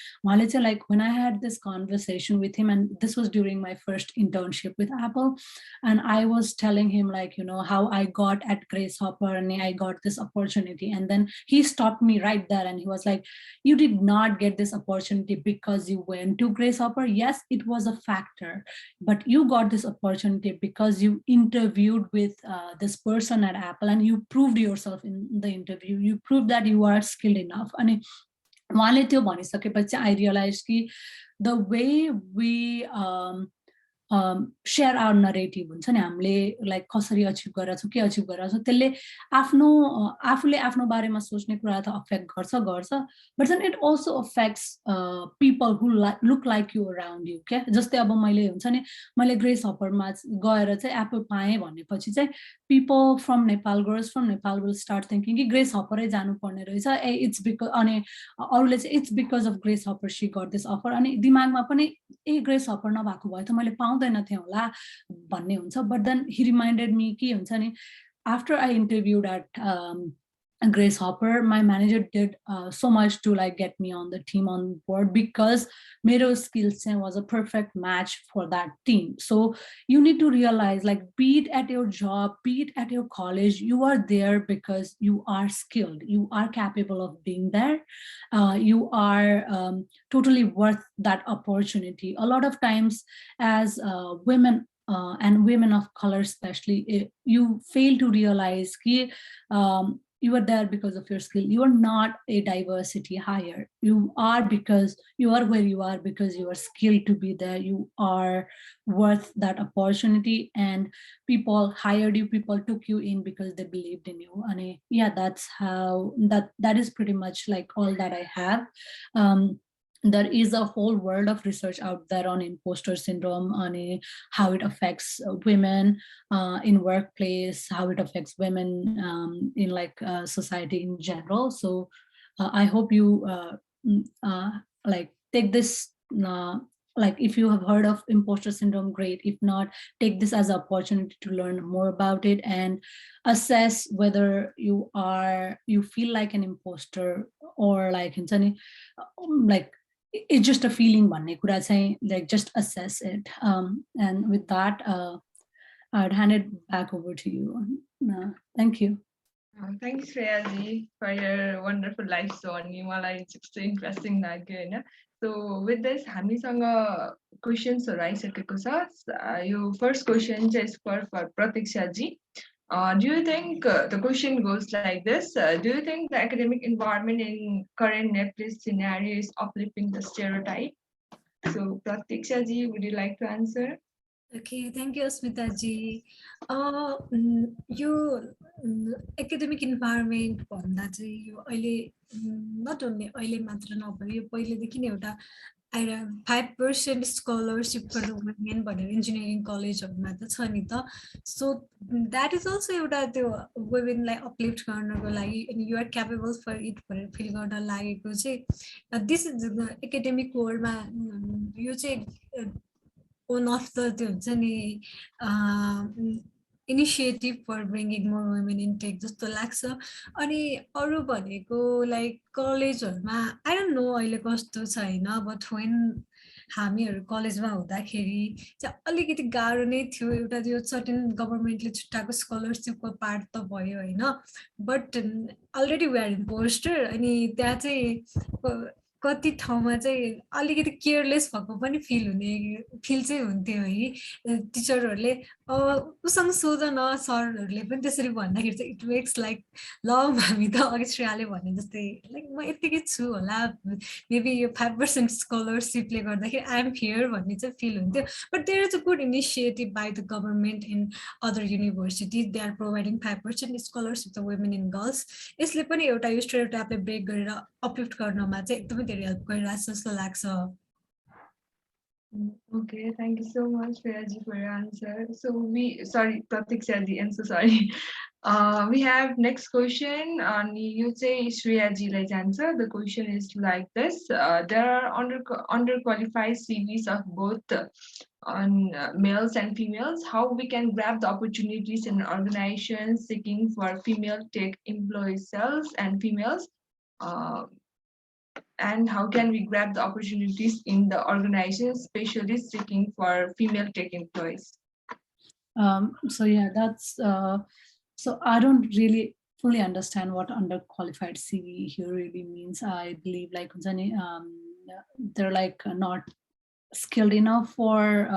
like when I had this conversation with him, and this was during my first internship with Apple, and I was telling him like, how I got at Grace Hopper and I got this opportunity, and then he stopped me right there and he was like, you did not get this opportunity because you went to Grace Hopper. Yes, it was a factor, but you got this opportunity because you interviewed with this person at Apple and you proved yourself in the interview. You proved that you are skilled enough. And उहाँले त्यो भनिसकेपछि I realized कि the way we share our narrative हुन्छ नि, हामीले like कसरी achieve गरेर छौँ, के अचिभ गरेर छौँ, त्यसले आफूले आफ्नो बारेमा सोच्ने कुरा त अफेक्ट गर्छ, but then it also affects people who look like you around you. क्या जस्तै अब मैले हुन्छ नि, मैले ग्रेस हपरमा गएर चाहिँ एप्पल पाएँ भनेपछि चाहिँ people from Nepal, girls from Nepal will start thinking कि ग्रेस हपरै जानुपर्ने रहेछ, इट्स बिकज, अनि अरूले चाहिँ it's because of Grace Hopper she got this offer, अनि दिमागमा पनि ग्रेस हपर नभएको भए त मैले पाउँदैन थिएँ होला भन्ने हुन्छ. But then he reminded me कि हुन्छ नि, after I interviewed at Grace Hopper, my manager did so much to like get me on the team on board, because Mero skills was a perfect match for that team. So you need to realize, like, be it at your job, be it at your college, you are there because you are skilled, you are capable of being there, you are totally worth that opportunity. A lot of times as women and women of color especially, you fail to realize that you are there because of your skill. You are not a diversity hire. You are because you are where you are because you are skilled to be there. You are worth that opportunity, and people hired you, people took you in because they believed in you. And yeah, that's how that is pretty much like all that I have. There is a whole world of research out there on imposter syndrome, on how it affects women in workplace, how it affects women in like society in general. So I hope you like take this, like if you have heard of imposter syndrome, great. If not, take this as an opportunity to learn more about it and assess whether you feel like an imposter or like it's just a feeling, like just assess it. And with that, I'd hand it back over to you. Thank you. Thanks, Shreyaji, for your wonderful life story. मलाई यस्तो interesting लाग्यो होइन. So with this, हामीसँग क्वेसन्सहरू आइसकेको छ. यो first question चाहिँ is for Pratikshaji. Do you think the question goes like this? Do you think the academic environment in current Nepalese scenario is uplifting the stereotype? So Pratikshaji, would you like to answer? Okay, thank you, Smita ji. यो academic environment भन्दा चाहिँ यो अहिले not only अहिले मात्र नभएर यो पहिलेदेखि नै एउटा 5% स्कलरसिप फर द वुमेन भनेर इन्जिनियरिङ कलेजहरूमा त छ नि त. सो द्याट इज अल्सो एउटा त्यो वुमेनलाई अपलिफ्ट गर्नको लागि अनि युआर क्यापेबल फर इट भनेर फिल गर्न लागेको चाहिँ दिस इज एकाडेमिक वर्ल्डमा यो चाहिँ one of the हुन्छ नि initiative for bringing more women in tech जस्तो लाग्छ. अनि अरू भनेको लाइक कलेजहरूमा आई डोन्ट नो अहिले कस्तो छ होइन, बट वेन हामीहरू कलेजमा हुँदाखेरि चाहिँ अलिकति गाह्रो नै थियो. एउटा त्यो सर्टेन गभर्मेन्टले छुट्टाएको स्कलरसिपको पार्ट त भयो होइन, but already we are imposter. अनि त्यहाँ चाहिँ कति ठाउँमा चाहिँ अलिकति केयरलेस भएको पनि फिल चाहिँ हुन्थ्यो है. टिचरहरूले उसँग सोध न, सरहरूले पनि त्यसरी भन्दाखेरि चाहिँ इट मेक्स लाइक ल हामी त अघि श्रेयाले भने जस्तै लाइक म यतिकै छु होला, मेबी यो 5% स्कलरसिपले गर्दाखेरि आई एम हियर भन्ने चाहिँ फिल हुन्थ्यो. But there is a good initiative by the government in other university. They are providing 5% scholarship the women in girls. यसले पनि एउटा यो स्टेरियोटाइपले ब्रेक गरेर अपलिफ्ट गर्नमा चाहिँ एकदमै धेरै हेल्प गरिरहेको जस्तो लाग्छ. Okay, thank you so much, Shreyaji, for your answer. So sorry, Pratikshaji, I'm so sorry. We have next question on you say Shreyaji's answer. The question is like this: there are underqualified CVs of both on males and females. How we can grab the opportunities in organizations seeking for female tech employees, cells and females? And how can we grab the opportunities in the organization, especially seeking for female tech employees? So yeah, that's so I don't really fully understand what underqualified CV here really means. I believe like they're like not skilled enough for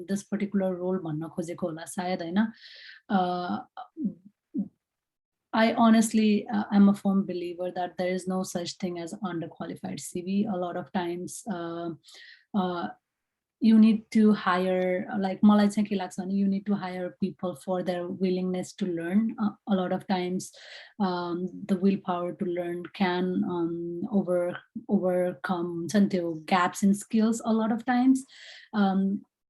this particular role. I honestly am a firm believer that there is no such thing as underqualified CV. A lot of times you need to hire, like you need to hire people for their willingness to learn. A lot of times the willpower to learn can overcome some gaps in skills a lot of times.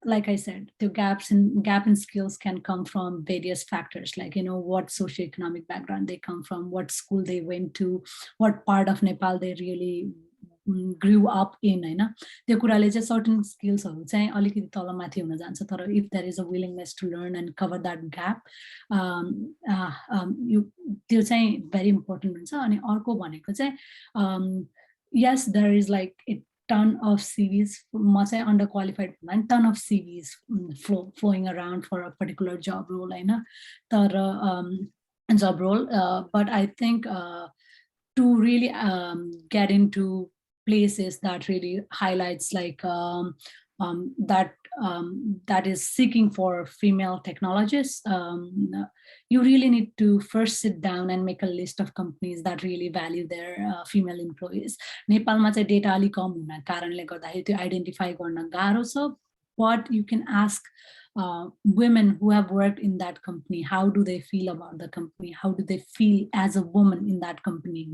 Like I said, the gap in skills can come from various factors, like, what socioeconomic background they come from, what school they went to, what part of Nepal they really grew up in. Certain skills if there is a willingness to learn and cover that gap, you say very important. Yes, there is like a ton of CVs, much underqualified, ton of CVs flowing around for a particular job role, but I think to really get into places that really highlights like that is seeking for female technologists, you really need to first sit down and make a list of companies that really value their female employees. Nepalma चाहिँ data अलि कम हुना कारणले गर्दाखेरि त्यो identify गर्न गाह्रो छ, but you can ask women who have worked in that company, how do they feel about the company, how do they feel as a woman in that company,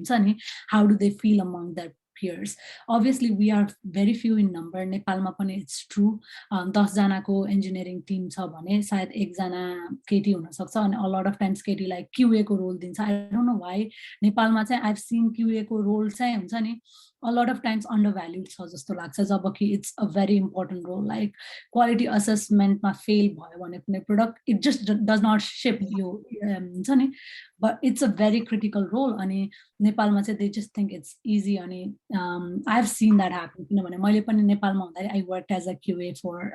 how do they feel among their peers. Obviously we are very few in number. Nepalma पनि it's true 10 जनाको engineering team छ भने सायद एकजना केटी हुन सक्छ, अनि a lot of times केटीलाई QA को रोल दिन्छ. I don't know why. नेपालमा चाहिँ I've seen QA को रोल चाहिँ हुन्छ नि a lot of times undervalued छ जस्तो लाग्छ जब कि it's a very important role like quality assessment मा fail भयो भने कुनै product it just does not ship you हुन्छ नि but it's a very critical role अनि नेपालमा चाहिँ they just think it's easy अनि I've seen that happen किनभने मैले पनि नेपालमा हुँदाखेरि I worked as a QA for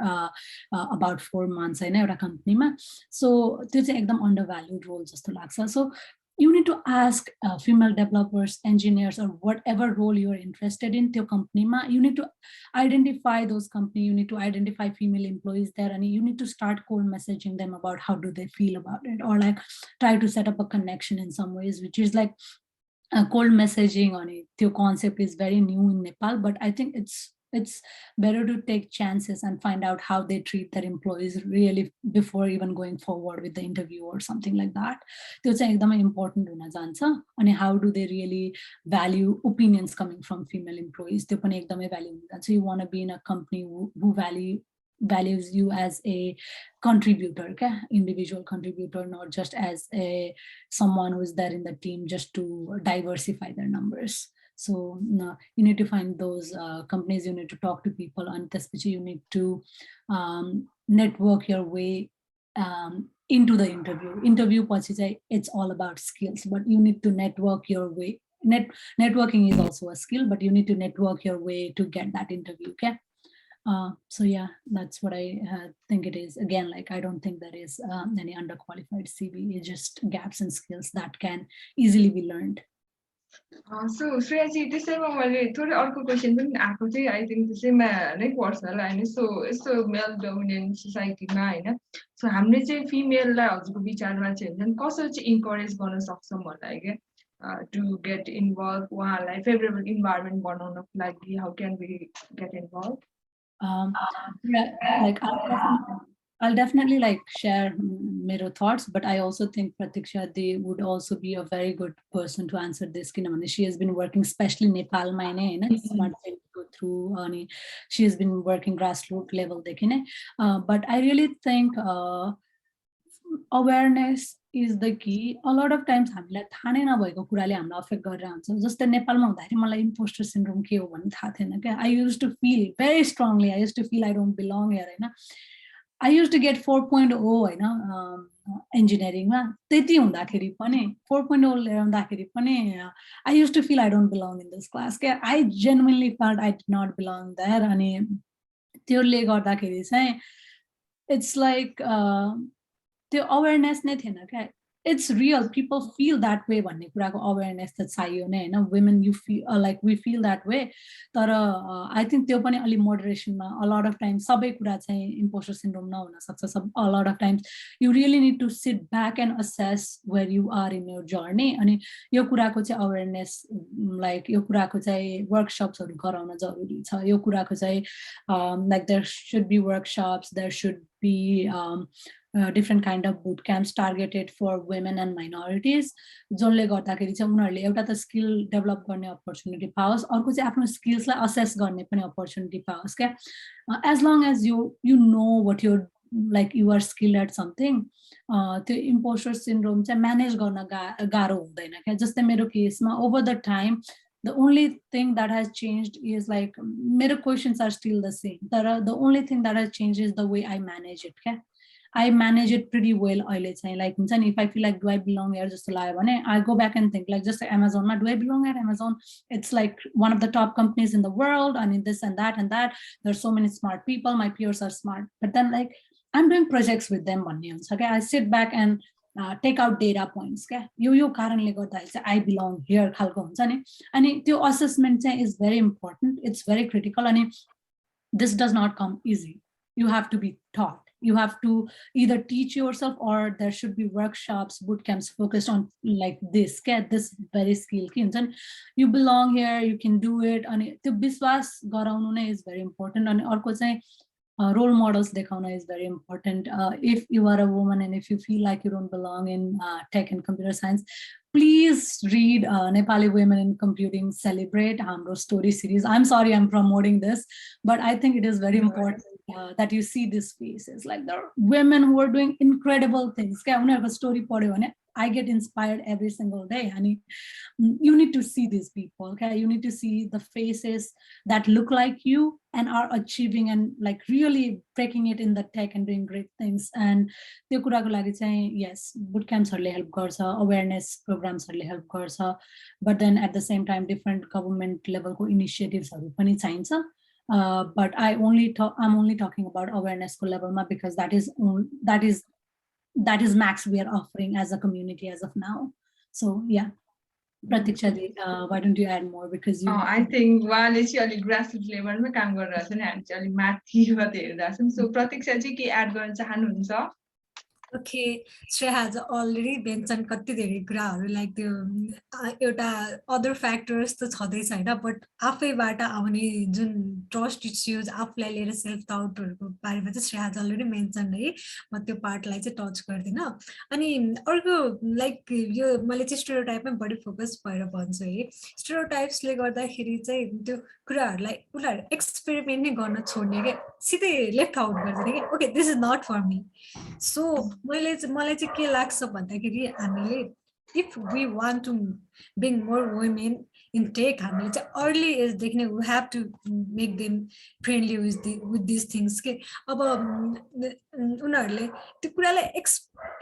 about 4 months हैन एउटा कम्पनीमा so त्यो चाहिँ एकदम undervalued role जस्तो लाग्छ so you need to ask female developers, engineers, or whatever role you're interested in your company. You need to identify those companies. You need to identify female employees there, and you need to start cold messaging them about how do they feel about it, or like try to set up a connection in some ways, which is like cold messaging on it. The concept is very new in Nepal, but I think it's better to take chances and find out how they treat their employees really before even going forward with the interview or something like that. That's एकदमै important हुन जान्छ अनि how do they really value opinions coming from female employees त्यो पनि एकदमै value हुन जान्छ. You want to be in a company who values you as a contributor, okay? Individual contributor, not just as someone who is there in the team just to diversify their numbers. So you need to find those companies, you need to talk to people, and especially you need to network your way into the interview it's all about skills, but you need to network your way. Networking is also a skill, but you need to network your way to get that interview, okay? So yeah, that's what I think it is. Again, like I don't think there is any underqualified CV. It's just gaps and skills that can easily be learned. So श्रेयाजी त्यसैमा मैले थोरै अर्को question पनि आएको चाहिँ I think त्यसैमा नै personal होइन यस्तो मेल डोमिनेन्ट सोसाइटीमा होइन सो हामीले चाहिँ फिमेललाई हजुरको विचारमा चाहिँ हुन्छ नि कसरी चाहिँ इन्करेज गर्न सक्छौँ होला क्या टु गेट इन्भल्भ उहाँहरूलाई फेभरेबल इन्भाइरोमेन्ट बनाउनको लागि how can we get involve like I'll definitely like share my thoughts, but I also think Pratiksha they would also be a very good person to answer this. She has been working, especially in Nepal, smart go through. She has been working grassroots level, but I really think awareness is the key. A lot of times हामीलाई थाहा नै नभएको कुराले हामीलाई affect गरेर हुन्छ जस्तै नेपालमा हुँदाखेरि मलाई इम्पोस्टर सिन्ड्रोम के हो भन्ने थाहा थिएन क्या I used to feel very strongly I used to feel I don't belong here हैन I used to get 4.0 हैन engineeringमा त्यति हुँदाखेरि पनि 4.0 लिएर आउँदाखेरि पनि I used to feel I don't belong in this class क्या I genuinely felt I did not belong there अनि त्यसले गर्दाखेरि चाहिँ it's like the awareness नै थिएन क्या it's real people feel that way भन्ने कुराको awareness त चाहियो नै हैन women you feel like we feel that way तर I think त्यो पनि अलि मोडरेसनमा a lot of times सबै कुरा चाहिँ imposter syndrome नहुन सक्छ a lot of times you really need to sit back and assess where you are in your journey अनि यो कुराको चाहिँ awareness like यो कुराको चाहिँ workshopsहरु गराउन जरुरी छ यो कुराको चाहिँ like there should be workshops there should be different kind of boot camps targeted for women and minorities जसले गर्दाखेरि चाहिँ उनीहरुले एउटा त स्किल डेभलप गर्ने अपर्चुनिटी पाओस् अर्को चाहिँ आफ्नो स्किल्सलाई असेस गर्ने पनि अपर्चुनिटी पाओस् क्या as long as you know what you're like you are skilled at something त्यो imposter syndrome चाहिँ म्यानेज गर्न गाह्रो हुँदैन क्या जस्तै मेरो केसमा over the time the only thing that has changed is like मेरो questions are still the same तर the only thing that has changed is the way I manage it क्या I manage it pretty well अहिले चाहिँ like हुन्छ नि if I feel like do I belong here जस्तो लाग्यो भने I go back and think like just Amazon मा do I belong at Amazon it's like one of the top companies in the world I mean this and that there's so many smart people my peers are smart but then like I'm doing projects with them भन्ने हुन्छ okay I sit back and take out data points क्या यो कारणले गर्दाखेरि चाहिँ I belong here खालको हुन्छ नि अनि त्यो assessment चाहिँ is very important it's very critical अनि this does not come easy you have to be taught you have to either teach yourself or there should be workshops boot camps focused on like this get this very skill you belong here you can do it and the biswas garaunu is very important and arko chai role models dekhana is very important. If you are a woman and if you feel like you don't belong in tech and computer science, please read Nepali Women in Computing Celebrate Hamro story series. I'm sorry I'm promoting this, but I think it is very important that you see these faces. Like there are women who are doing incredible things. Whenever a story I get inspired every single day. And you need to see these people. Okay, you need to see the faces that look like you and are achieving and like really breaking it in the tech and doing great things. And त्यो कुराको लागि चाहिँ yes, boot camps-हरुले help गर्छ, awareness programs-हरुले help गर्छ, but then at the same time different government level-को initiatives-हरु पनि चाहिन्छ. But I'm only talking about awareness level because that is max we are offering as a community as of now. So yeah, Pratiksha, why don't you add more, because you I think उहाँले चाहिँ अलि grassroots लेभलमा काम गरिरहेछ नि, हामी चाहिँ अलि माथिबाट हेरिरहेछौँ. सो प्रतीक्षा चाहिँ के एड गर्न चाहनुहुन्छ? Okay, Shreya has already mentioned कति धेरै कुराहरु लाइक त्यो एउटा अदर फ्याक्टर्स त छँदै छैन, बट आफैबाट आउने जुन ट्रस्ट इश्यूज आफूलाई लिएर सेल्फ डाउटहरुको बारेमा चाहिँ श्रेया अलरेडी मेन्सन है, म त्यो पार्टलाई चाहिँ टच गर्दिन. अनि अर्को लाइक यो मैले चाहिँ स्टेरियोटाइपमा बढी फोकस भएर भन्छु है. स्टेरियोटाइप्सले गर्दाखेरि चाहिँ त्यो कुराहरुलाई उनीहरु एक्सपेरिमेन्ट नै गर्न छोड्ने के सिधै लेफ्ट आउट गर्दिने के okay this is not for me. So मलाई चाहिँ के लाग्छ भन्दाखेरि हामीले if we want to bring more women in tech, हामीले चाहिँ early age देखि नै we have to make them friendly with these things के अब उनीहरुले त्यो कुरालाई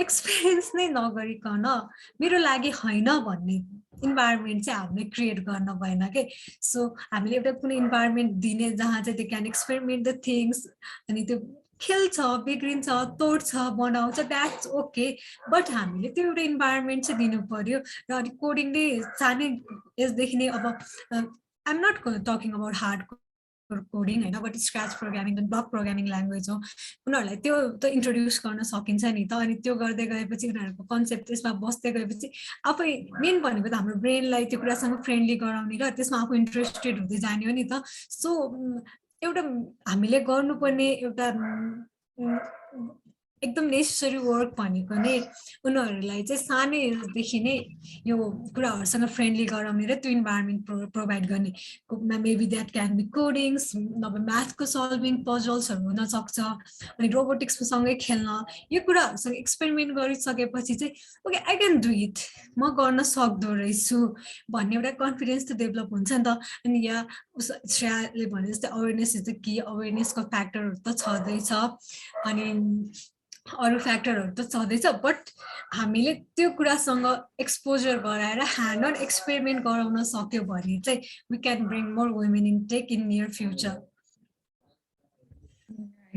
एक्सपिरियन्स नै नगरिकन मेरो लागि हैन भन्ने इन्भाइरोमेन्ट चाहिँ हामीले क्रिएट गर्न भएन के. सो हामीले एउटा कुनै इन्भाइरोमेन्ट दिने जहाँ चाहिँ they can experiment the things, अनि त्यो खेल्छ बिग्रिन्छ तोड्छ बनाउँछ द्याट्स ओके, बट हामीले त्यो एउटा इन्भाइरोमेन्ट चाहिँ दिनु पर्यो. र अनि कोडिङले सानै यसदेखि नै अब I am not talking about hard coding हैन, बट स्क्रैच प्रोग्रामिङ जुन ब्लक प्रोग्रामिङ ल्याङ्ग्वेज हो उनीहरूलाई त्यो त इन्ट्रोड्युस गर्न सकिन्छ नि त. अनि त्यो गर्दै गएपछि उनीहरूको कन्सेप्ट त्यसमा बस्दै गएपछि आफै मेन भनेको त हाम्रो ब्रेनलाई त्यो कुरासँग फ्रेन्डली गराउने र त्यसमा आफू इन्ट्रेस्टेड हुँदै जाने हो नि त. सो एउटा हामीले गर्नुपर्ने एउटा एकदम नेसेसरी वर्क भनेको नै उनीहरूलाई चाहिँ सानैदेखि नै यो कुराहरूसँग फ्रेन्डली गराउने र त्यो इन्भाइरोमेन्ट प्रोभाइड गर्ने. मेबी द्याट क्यान बी कोडिङ्स, नभए म्याथको सल्भिङ पजल्सहरू हुनसक्छ, अनि रोबोटिक्ससँगै खेल्न. यो कुराहरूसँग एक्सपेरिमेन्ट गरिसकेपछि चाहिँ okay I can do it, म गर्न सक्दो रहेछु भन्ने एउटा कन्फिडेन्स त डेभलप हुन्छ नि त. अनि यहाँ श्रेयाले भने जस्तै अवेरनेस इज द की, अवेरनेसको फ्याक्टरहरू त छँदैछ अनि अरू फ्याक्टरहरू त छँदैछ, बट हामीले त्यो कुरासँग एक्सपोजर गराएर ह्यान्ड अन एक्सपेरिमेन्ट गराउन सक्यो भने चाहिँ we can bring more women in tech in near future.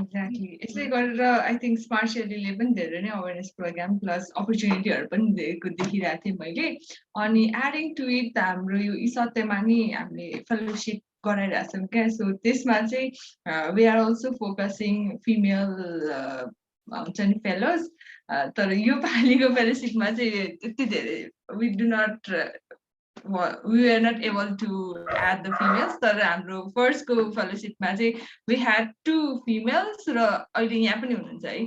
Exactly, यसले गरेर आई थिङ्क स्मार्ट सेलीले पनि धेरै नै अवेरनेस प्रोग्राम प्लस अपर्च्युनिटीहरू पनि दिएको देखिरहेको थिएँ मैले. अनि एडिङ टु इट हाम्रो यो सत्यमा नि हामीले फेलोसिप गराइरहेछौँ क्या. सो त्यसमा चाहिँ we are also focusing female हुन्छ नि फेलोज. तर यो पालिको फेलोसिपमा चाहिँ त्यति धेरै we do not we were not able to add the females. तर हाम्रो फर्स्टको फेलोसिपमा चाहिँ we had 2 females र अहिले यहाँ पनि हुनुहुन्छ है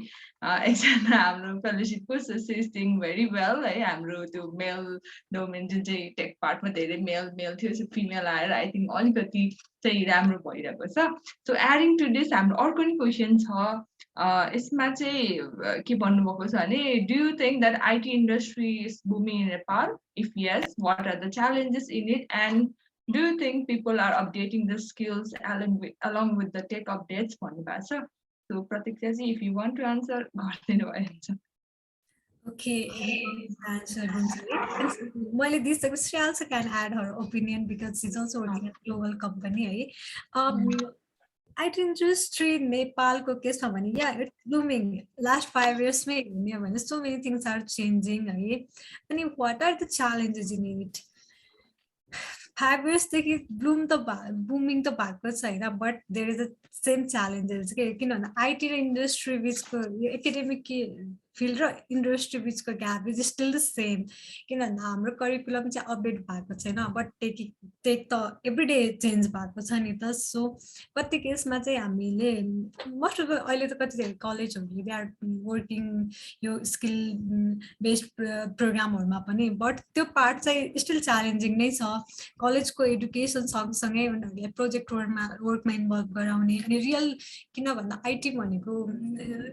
एकजना हाम्रो फेलोसिपको. So she is doing very well है. हाम्रो त्यो मेल डोमेन जुन चाहिँ टेक पार्टमा धेरै मेल थियो, सो फिमेल आएर आई थिङ्क अलिकति चाहिँ राम्रो भइरहेको छ. सो एडिङ टु दिस हाम्रो अर्को नि क्वेसन छ. यसमा चाहिँ के भन्नुभएको छ भने do you think that IT industry is booming in Nepal? If yes, what are the challenges in it, and do you think people are updating the skills along with the tech updates भन्नुभएको छ. So Pratiksha चाहिँ if you want to answer गरिदिनु भयो हुन्छ. Okay, answer. Well, this she also can add her opinion because she's also working at a global company. IT industry Nepal ko case yeah, it's blooming. Last 5 years, so many things are changing. And what are the challenges in it? 5 years booming the backwards, but there is the same challenges. IT industry which academic field र industry बिचको gap is still the same किनभने हाम्रो curriculum चाहिँ update भएको छैन but take त every day change भएको छ नि त सो कति केसमा चाहिँ हामीले मोस्ट अफ द अहिले त कति कलेजहरूले दे आर वर्किङ यो स्किल बेस्ड प्रोग्रामहरूमा पनि बट त्यो पार्ट चाहिँ स्टिल च्यालेन्जिङ नै छ कलेजको एडुकेसन सँगसँगै उनीहरूले प्रोजेक्ट वर्कमा इन्भल्भ गराउने अनि रियल किन भन्दा आइटी भनेको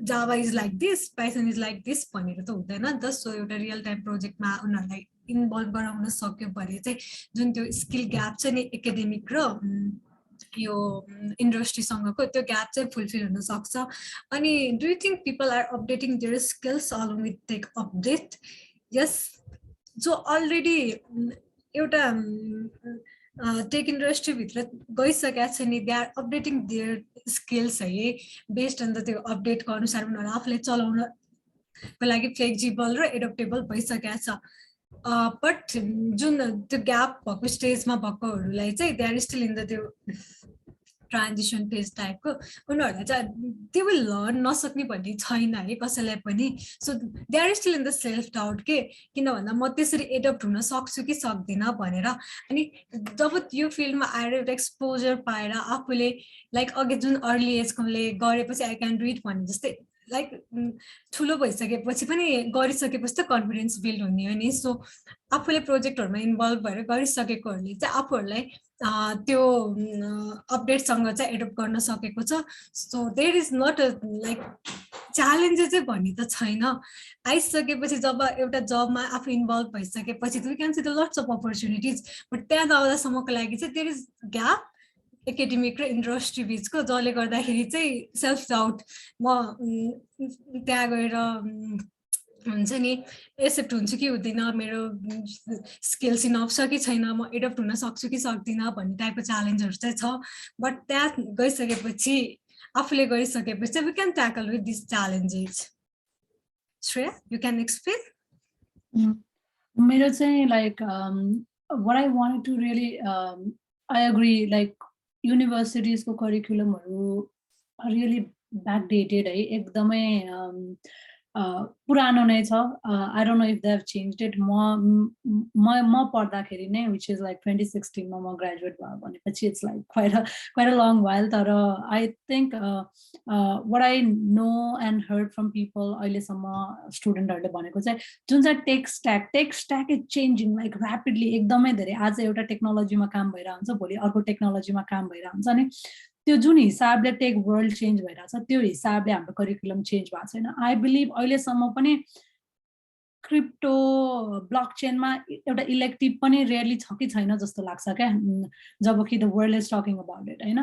Java is like this Python is like this भनेर त हुँदैन नि त सो एउटा रियल टाइम प्रोजेक्टमा उनीहरूलाई इन्भल्भ गराउन सक्यो भने चाहिँ जुन त्यो स्किल ग्याप छ नि एकाडेमिक र यो इन्डस्ट्रीसँगको त्यो ग्याप चाहिँ फुलफिल हुन सक्छ अनि do you think people are updating their skills along with tech update yes जो अलरेडी एउटा टेक इन्डस्ट्रीभित्र गइसकेका छ नि they are updating their skills है बेस्ड अन द त्यो अपडेटको अनुसार उनीहरू आफूले चलाउनको लागि फ्लेक्जिबल र एडप्टेबल भइसकेका छ बट जुन त्यो ग्याप भएको स्टेजमा भएकोहरूलाई चाहिँ they are still in the त्यो ट्रान्जिसन फेज टाइपको उनीहरूलाई चाहिँ त्यो विल लर्न नसक्ने भन्ने छैन है कसैलाई पनि so they are still in the self doubt के किन भन्दा म त्यसरी एडप्ट हुन सक्छु कि सक्दिनँ भनेर अनि जब यो फिल्डमा आएर एउटा एक्सपोजर पाएर आफूले लाइक अघि जुन अर्ली एजकोले गरेपछि आई क्यान डु इट भन्ने जस्तै लाइक ठुलो भइसकेपछि पनि गरिसकेपछि त कन्फिडेन्स बिल्ड हुने हो नि सो आफूले प्रोजेक्टहरूमा इन्भल्भ भएर गरिसकेकोहरूले चाहिँ आफूहरूलाई त्यो अपडेटसँग चाहिँ एडप्ट गर्न सकेको छ so there is not a like challenges चाहिँ भन्ने त छैन आइसकेपछि जब एउटा जबमा आफू इन्भल्भ भइसकेपछि we can see the lots of opportunities but त्यहाँ नआउँदासम्मको लागि चाहिँ देयर इज ग्याप एकाडेमिक र इन्डस्ट्री बिचको जसले गर्दाखेरि चाहिँ सेल्फ डाउट म त्यहाँ गएर हुन्छ नि एक्सेप्ट हुन्छु कि हुँदैन मेरो स्किल्स इनफ छ कि छैन म एडप्ट हुन सक्छु कि सक्दिनँ भन्ने टाइपको च्यालेन्जहरू चाहिँ छ बट त्यहाँ गइसकेपछि आफूले गरिसकेपछि चाहिँ we can tackle with this challenges Shreya you can explain मेरो चाहिँ like what I wanted to really I agree like universities को करिकुलमहरू are really backdated है एकदमै पुरानो नै छ I don't know if they have changed it म पढ्दाखेरि नै which is like 2016 मा म ग्रेजुएट भयो भनेपछि it's like quite a long while तर I think what I know and heard from people अहिलेसम्म स्टुडेन्टहरूले भनेको चाहिँ जुन चाहिँ tech stack is changing like rapidly एकदमै धेरै आज एउटा टेक्नोलोजीमा काम भइरहेको हुन्छ भोलि अर्को टेक्नोलोजीमा काम भइरहेको हुन्छ अनि त्यो जुन हिसाबले टेक वर्ल्ड चेन्ज भइरहेको छ त्यो हिसाबले हाम्रो करिकुलम चेन्ज भएको छैन आई बिलिभ अहिलेसम्म पनि क्रिप्टो ब्लकचेनमा एउटा इलेक्टिभ पनि रेयरली छ कि छैन जस्तो लाग्छ क्या जब कि the world is talking about it होइन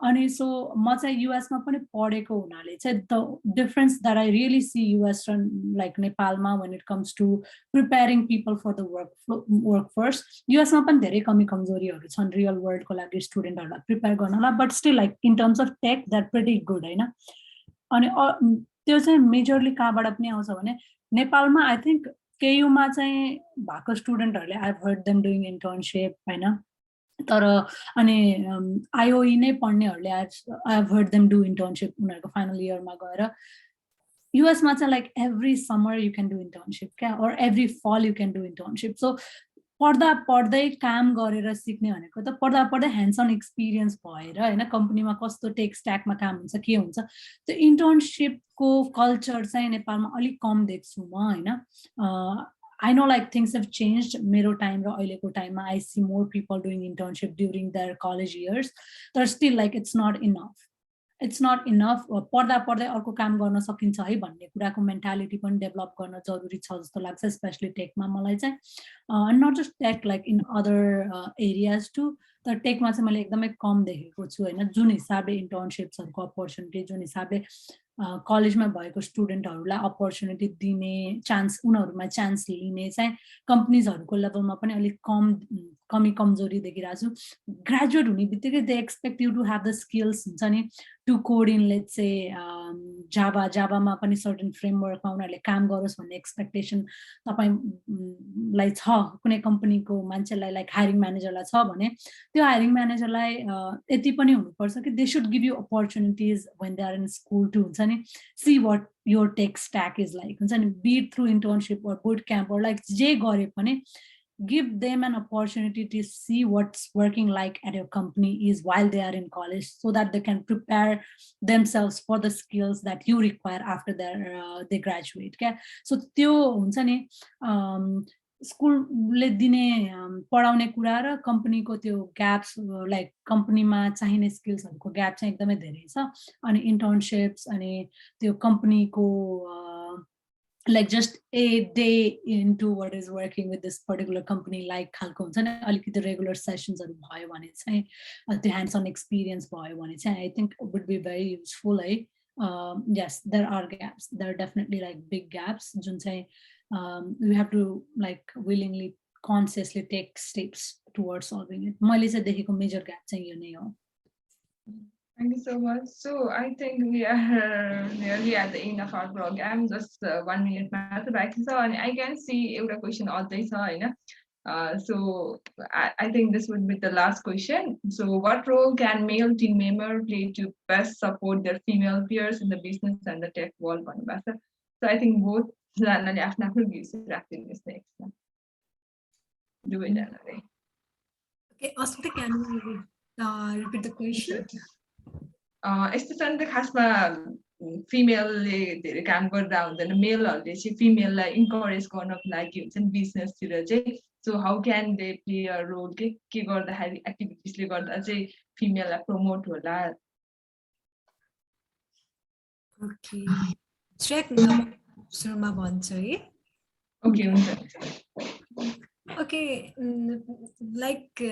अनि सो म चाहिँ युएसमा पनि पढेको हुनाले चाहिँ the difference that I really see US र लाइक नेपालमा when it comes to preparing people for the workforce युएसमा पनि धेरै कमी कमजोरीहरू छन् रियल वर्ल्डको लागि स्टुडेन्टहरूलाई प्रिपेयर गर्नलाई but still like in terms of tech that pretty good होइन अनि त्यो चाहिँ मेजरली कहाँबाट पनि आउँछ भने नेपालमा आई थिङ्क केयुमा चाहिँ भएको स्टुडेन्टहरूले I have heard them doing internship होइन तर अनि आइओई नै पढ्नेहरूले I have heard them do internship उनीहरूको फाइनल इयरमा गएर युएसमा चाहिँ like every summer you can do internship क्या or every fall you can do internship so पढ्दा पढ्दै काम गरेर सिक्ने भनेको त पढ्दा पढ्दै ह्यान्ड्स अन एक्सपिरियन्स भएर होइन कम्पनीमा कस्तो टेक स्ट्याकमा काम हुन्छ के हुन्छ त्यो इन्टर्नसिपको कल्चर चाहिँ नेपालमा अलिक कम देख्छु म होइन I know like things have changed मेरो टाइम र अहिलेको टाइममा I see more people doing internship during their college years तर still like it's not enough पढ्दा पढ्दै अर्को काम गर्न सकिन्छ है भन्ने कुराको मेन्टालिटी पनि डेभलप गर्न जरुरी छ जस्तो लाग्छ स्पेशली टेकमा मलाई चाहिँ not just tech like in other areas too तर टेकमा चाहिँ मैले एकदमै कम देखेको छु होइन जुन हिसाबले इन्टर्नसिप्सहरूको अपर्च्युनिटी जुन हिसाबले कलेजमा भएको स्टुडेन्टहरूलाई अपर्च्युनिटी दिने चान्स उनीहरूमा चान्स लिने चाहिँ कम्पनीजहरूको लेभलमा पनि अलिक कमी कमजोरी देखिरहेको छु ग्रेजुएट हुने बित्तिकै they expect you to have the skills हुन्छ नि to code in let's say जाभामा पनि सर्टेन फ्रेमवर्कमा उनीहरूले काम गरोस् भन्ने एक्सपेक्टेसन तपाईँलाई छ कुनै कम्पनीको मान्छेलाई लाइक हायरिङ म्यानेजरलाई छ भने त्यो हायरिङ म्यानेजरलाई यति पनि हुनुपर्छ कि they should give you opportunities when they are in school to हुन्छ नि see what your tech stack is like हुन्छ नि be it through internship or boot camp or like जे गरे पनि give them an opportunity to see what's working like at your company is while they are in college so that they can prepare themselves for the skills that you require after they graduate. Okay? So त्यो हुन्छ नि स्कुलले दिने पढाउने कुरा र कम्पनीको त्यो ग्याप्स लाइक कम्पनीमा चाहिने स्किल्सहरूको ग्याप चाहिँ एकदमै धेरै छ अनि इन्टर्नसिप्स अनि त्यो कम्पनीको like just a day into what is working with this particular company like खालको हुन्छ नि अलिकति रेगुलर सेसन्सहरू भयो भने चाहिँ त्यो ह्यान्ड्स अन एक्सपिरियन्स भयो भने चाहिँ I think would be very useful है yes there are gaps there are definitely like big gaps जुन चाहिँ we have to like willingly consciously take steps towards solving it मैले चाहिँ देखेको मेजर ग्याप चाहिँ यो नै हो. Thank you so much. So I think we are nearly at the end of our program. Just 1 minute matter back. So I can see every question all day. So I think this would be the last question. So what role can male team member play to best support their female peers in the business and the tech world? So I think both views this next. Do it another. Okay, Asmita, can you repeat the question? यस्तो छ नि त खासमा फिमेलले धेरै काम गर्दा हुँदैन मेलहरूले चाहिँ फिमेललाई इन्करेज गर्नको लागि हुन्छ नि बिजनेसतिर चाहिँ so how can they play a role के गर्दाखेरि एक्टिभिटिजले गर्दा चाहिँ फिमेललाई प्रमोट होला. ओके सुरुमा भन्छु है. ओके हुन्छ. Okay like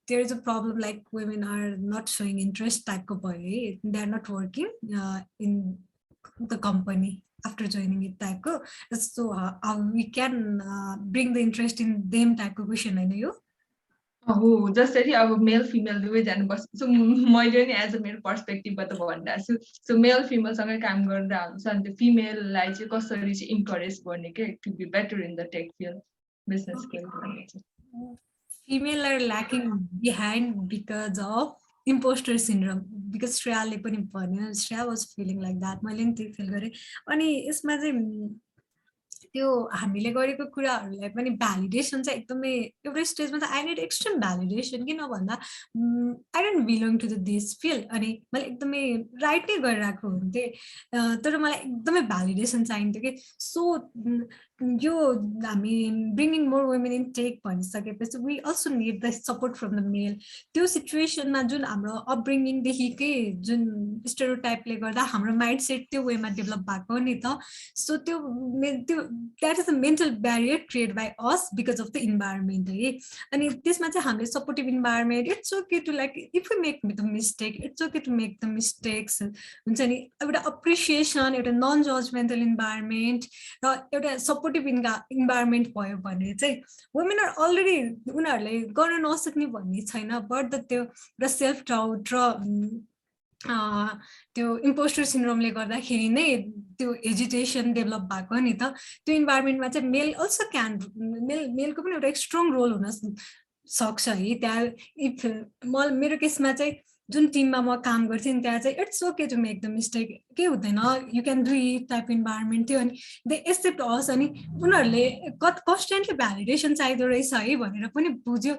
there is a problem like women are not showing interest type of boy they are not working in the company after joining it type of so how we can bring the interest in them type of question I know you हो जसरी अब male female दुवै जानु पर्छ so मैले नि as a मेरो पर्सपेक्टिभबाट भनिरहेको छु सो मेल फिमेलसँगै काम गर्दा हुन्छ अनि त्यो फिमेललाई चाहिँ कसरी चाहिँ इन्करेज गर्ने के to be better in the tech field business field भन्ने चाहिँ female are lacking behind because of imposter syndrome because Shreya पनि भन्यो Shreya was feeling like that मैले नि त्यही फिल गरे अनि यसमा चाहिँ त्यो हामीले गरेको कुराहरुलाई पनि भ्यालिडेसन चाहिँ एकदमै एउटा स्टेजमा त आई निड एक्सट्रिम भ्यालिडेसन किन भन्दा I don't belong to this field अनि मैले एकदमै राइट नै गरिरहेको हुन्थे तर मलाई एकदमै भ्यालिडेसन चाहिन्थ्यो कि सो यो हामी bringing more women in tech भनिसकेपछि we also need the support from the male त्यो सिचुएसनमा जुन हाम्रो अपब्रिङिङदेखिकै जुन स्टेरियोटाइपले गर्दा हाम्रो माइन्डसेट त्यो वेमा डेभलप भएको नि त सो त्यो that is a mental barrier created by us because of the environment and त्यसमा चाहिँ हामीले supportive environment it's okay to like if we make the mistake it's okay to make the mistakes हुन्छ नि एउटा appreciation एउटा non judgmental environment र एउटा supportive environment भयो भने चाहिँ women are already उनीहरुले गर्न नसक्ने भन्ने छैन but त्यो र self doubt र त्यो इम्पोस्टर सिन्ड्रोमले गर्दाखेरि नै त्यो हेजिटेसन डेभलप भएको नि त त्यो इन्भाइरोमेन्टमा चाहिँ मेल अल्सो क्यान मेलको पनि एउटा स्ट्रङ रोल हुन सक्छ है त्यहाँ इफ मेरो केसमा चाहिँ जुन टिममा म काम गर्थेँ त्यहाँ चाहिँ it's okay to make the mistake के हुँदैन you can do it type environment थियो अनि दे एक्सेप्ट अस अनि उनीहरूले कन्स्टेन्टली भ्यालिडेसन चाहिँदो रहेछ है भनेर पनि बुझ्यो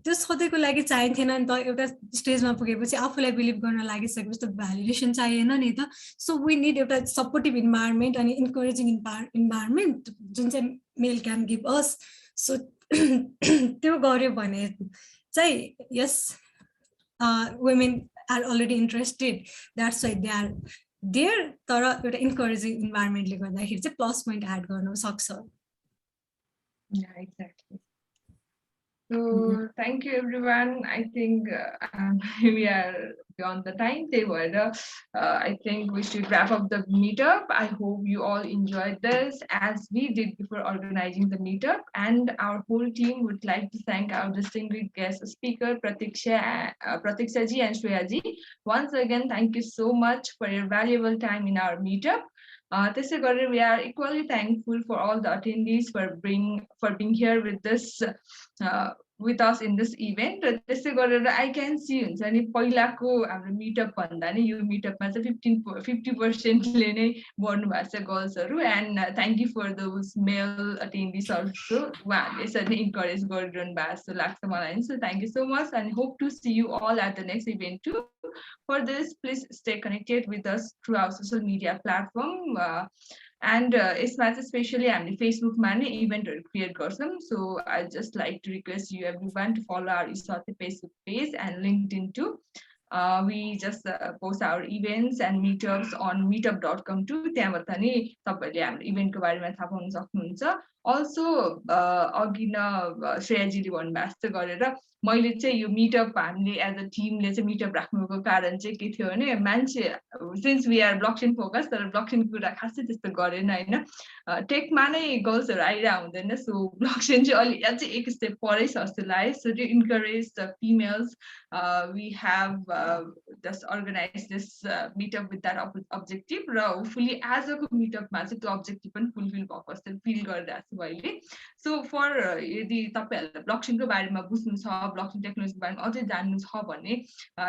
त्यो सधैँको लागि चाहिन्थेन नि त एउटा स्टेजमा पुगेपछि आफूलाई बिलिभ गर्न लागिसकेपछि त भ्यालिडेसन चाहिएन नि त सो वी निड एउटा सपोर्टिभ इन्भाइरोमेन्ट अनि इन्करेजिङ इन्भाइरोमेन्ट जुन चाहिँ male can give us so त्यो गर्यो भने चाहिँ yes women are already interested that's why they are there तर एउटा इन्करेजिङ इन्भाइरोमेन्टले गर्दाखेरि चाहिँ प्लस पोइन्ट एड गर्न सक्छ. Exactly. So thank you everyone. I think we are beyond the time. I think we should wrap up the meetup. I hope you all enjoyed this as we did before organizing the meetup. And our whole team would like to thank our distinguished guest speaker Pratiksha ji and Shreya ji. Once again, thank you so much for your valuable time in our meetup. We are equally thankful for all the attendees for being here with this uh, with us in this event. I can see हुन्छ नि पहिलाको हाम्रो meetup भन्दा नि यो मिटअपमा चाहिँ 50%ले नै बढ्नु भएको छ गर्ल्सहरू and thank you for those male attendees also उहाँहरूले यसरी नै इन्करेज गरिरहनु भएको जस्तो लाग्छ मलाई नि so thank you so much and hope to see you all at the next event to for this please stay connected with us through our social media platform and यसमा चाहिँ स्पेसली हामीले फेसबुकमा नै इभेन्टहरू क्रिएट गर्छौँ so I just like to request you every one to follow our इसाते Facebook page and LinkedIn to we just post our events and meetups on meetup.com too त्यहाँबाट नि तपाईहरुले हाम्रो इभेन्टको बारेमा थाहा पाउन सक्नुहुन्छ अल्सो अघि न श्रेयाजीले भन्नुभएको जस्तो गरेर मैले चाहिँ यो मिटअप हामीले एज अ टिमले चाहिँ मिटअप राख्नुको कारण चाहिँ के थियो भने मान्छे since we are blockchain focus तर ब्लकचेन कुरा खासै त्यस्तो गरेन होइन टेकमा नै गर्ल्सहरू आइरहेको हुँदैन सो ब्लकचेन चाहिँ अलि अझै एक स्टेप परै छ जस्तो लाग्यो so to encourage the females we have just organized this meetup with that objective र hopefully as a meetup मा चाहिँ त्यो objective पनि fulfill भएको जस्तो feel गरिरहेको छु अहिले सो फर यदि तपाईहरुलाई ब्लकचेनको बारेमा बुझ्नु छ ब्लकचेन टेक्नोलोजीको बारेमा अझै जान्नु छ भने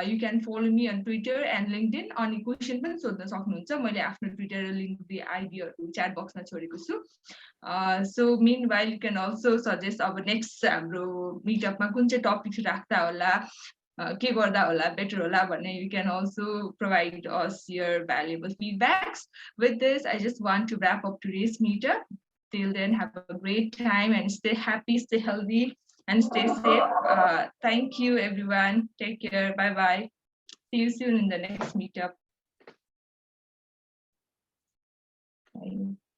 you can follow me on Twitter and LinkedIn अनि क्वेसन पनि सोध्न सक्नुहुन्छ मैले आफ्नो ट्विटर लिङ्क आइडीहरु च्याट बक्समा छोडेको छु so main while you can also suggest अब नेक्स्ट हाम्रो मिटअपमा कुन चाहिँ टपिक राख्दा होला के गर्दा होला बेटर होला भन्ने you can also provide us your valuable feedbacks. With this, I just want to wrap up today's meetup. Till then, have a great time and stay happy, stay healthy, and stay safe. Thank you, everyone. Take care. Bye-bye. See you soon in the next meetup. Bye.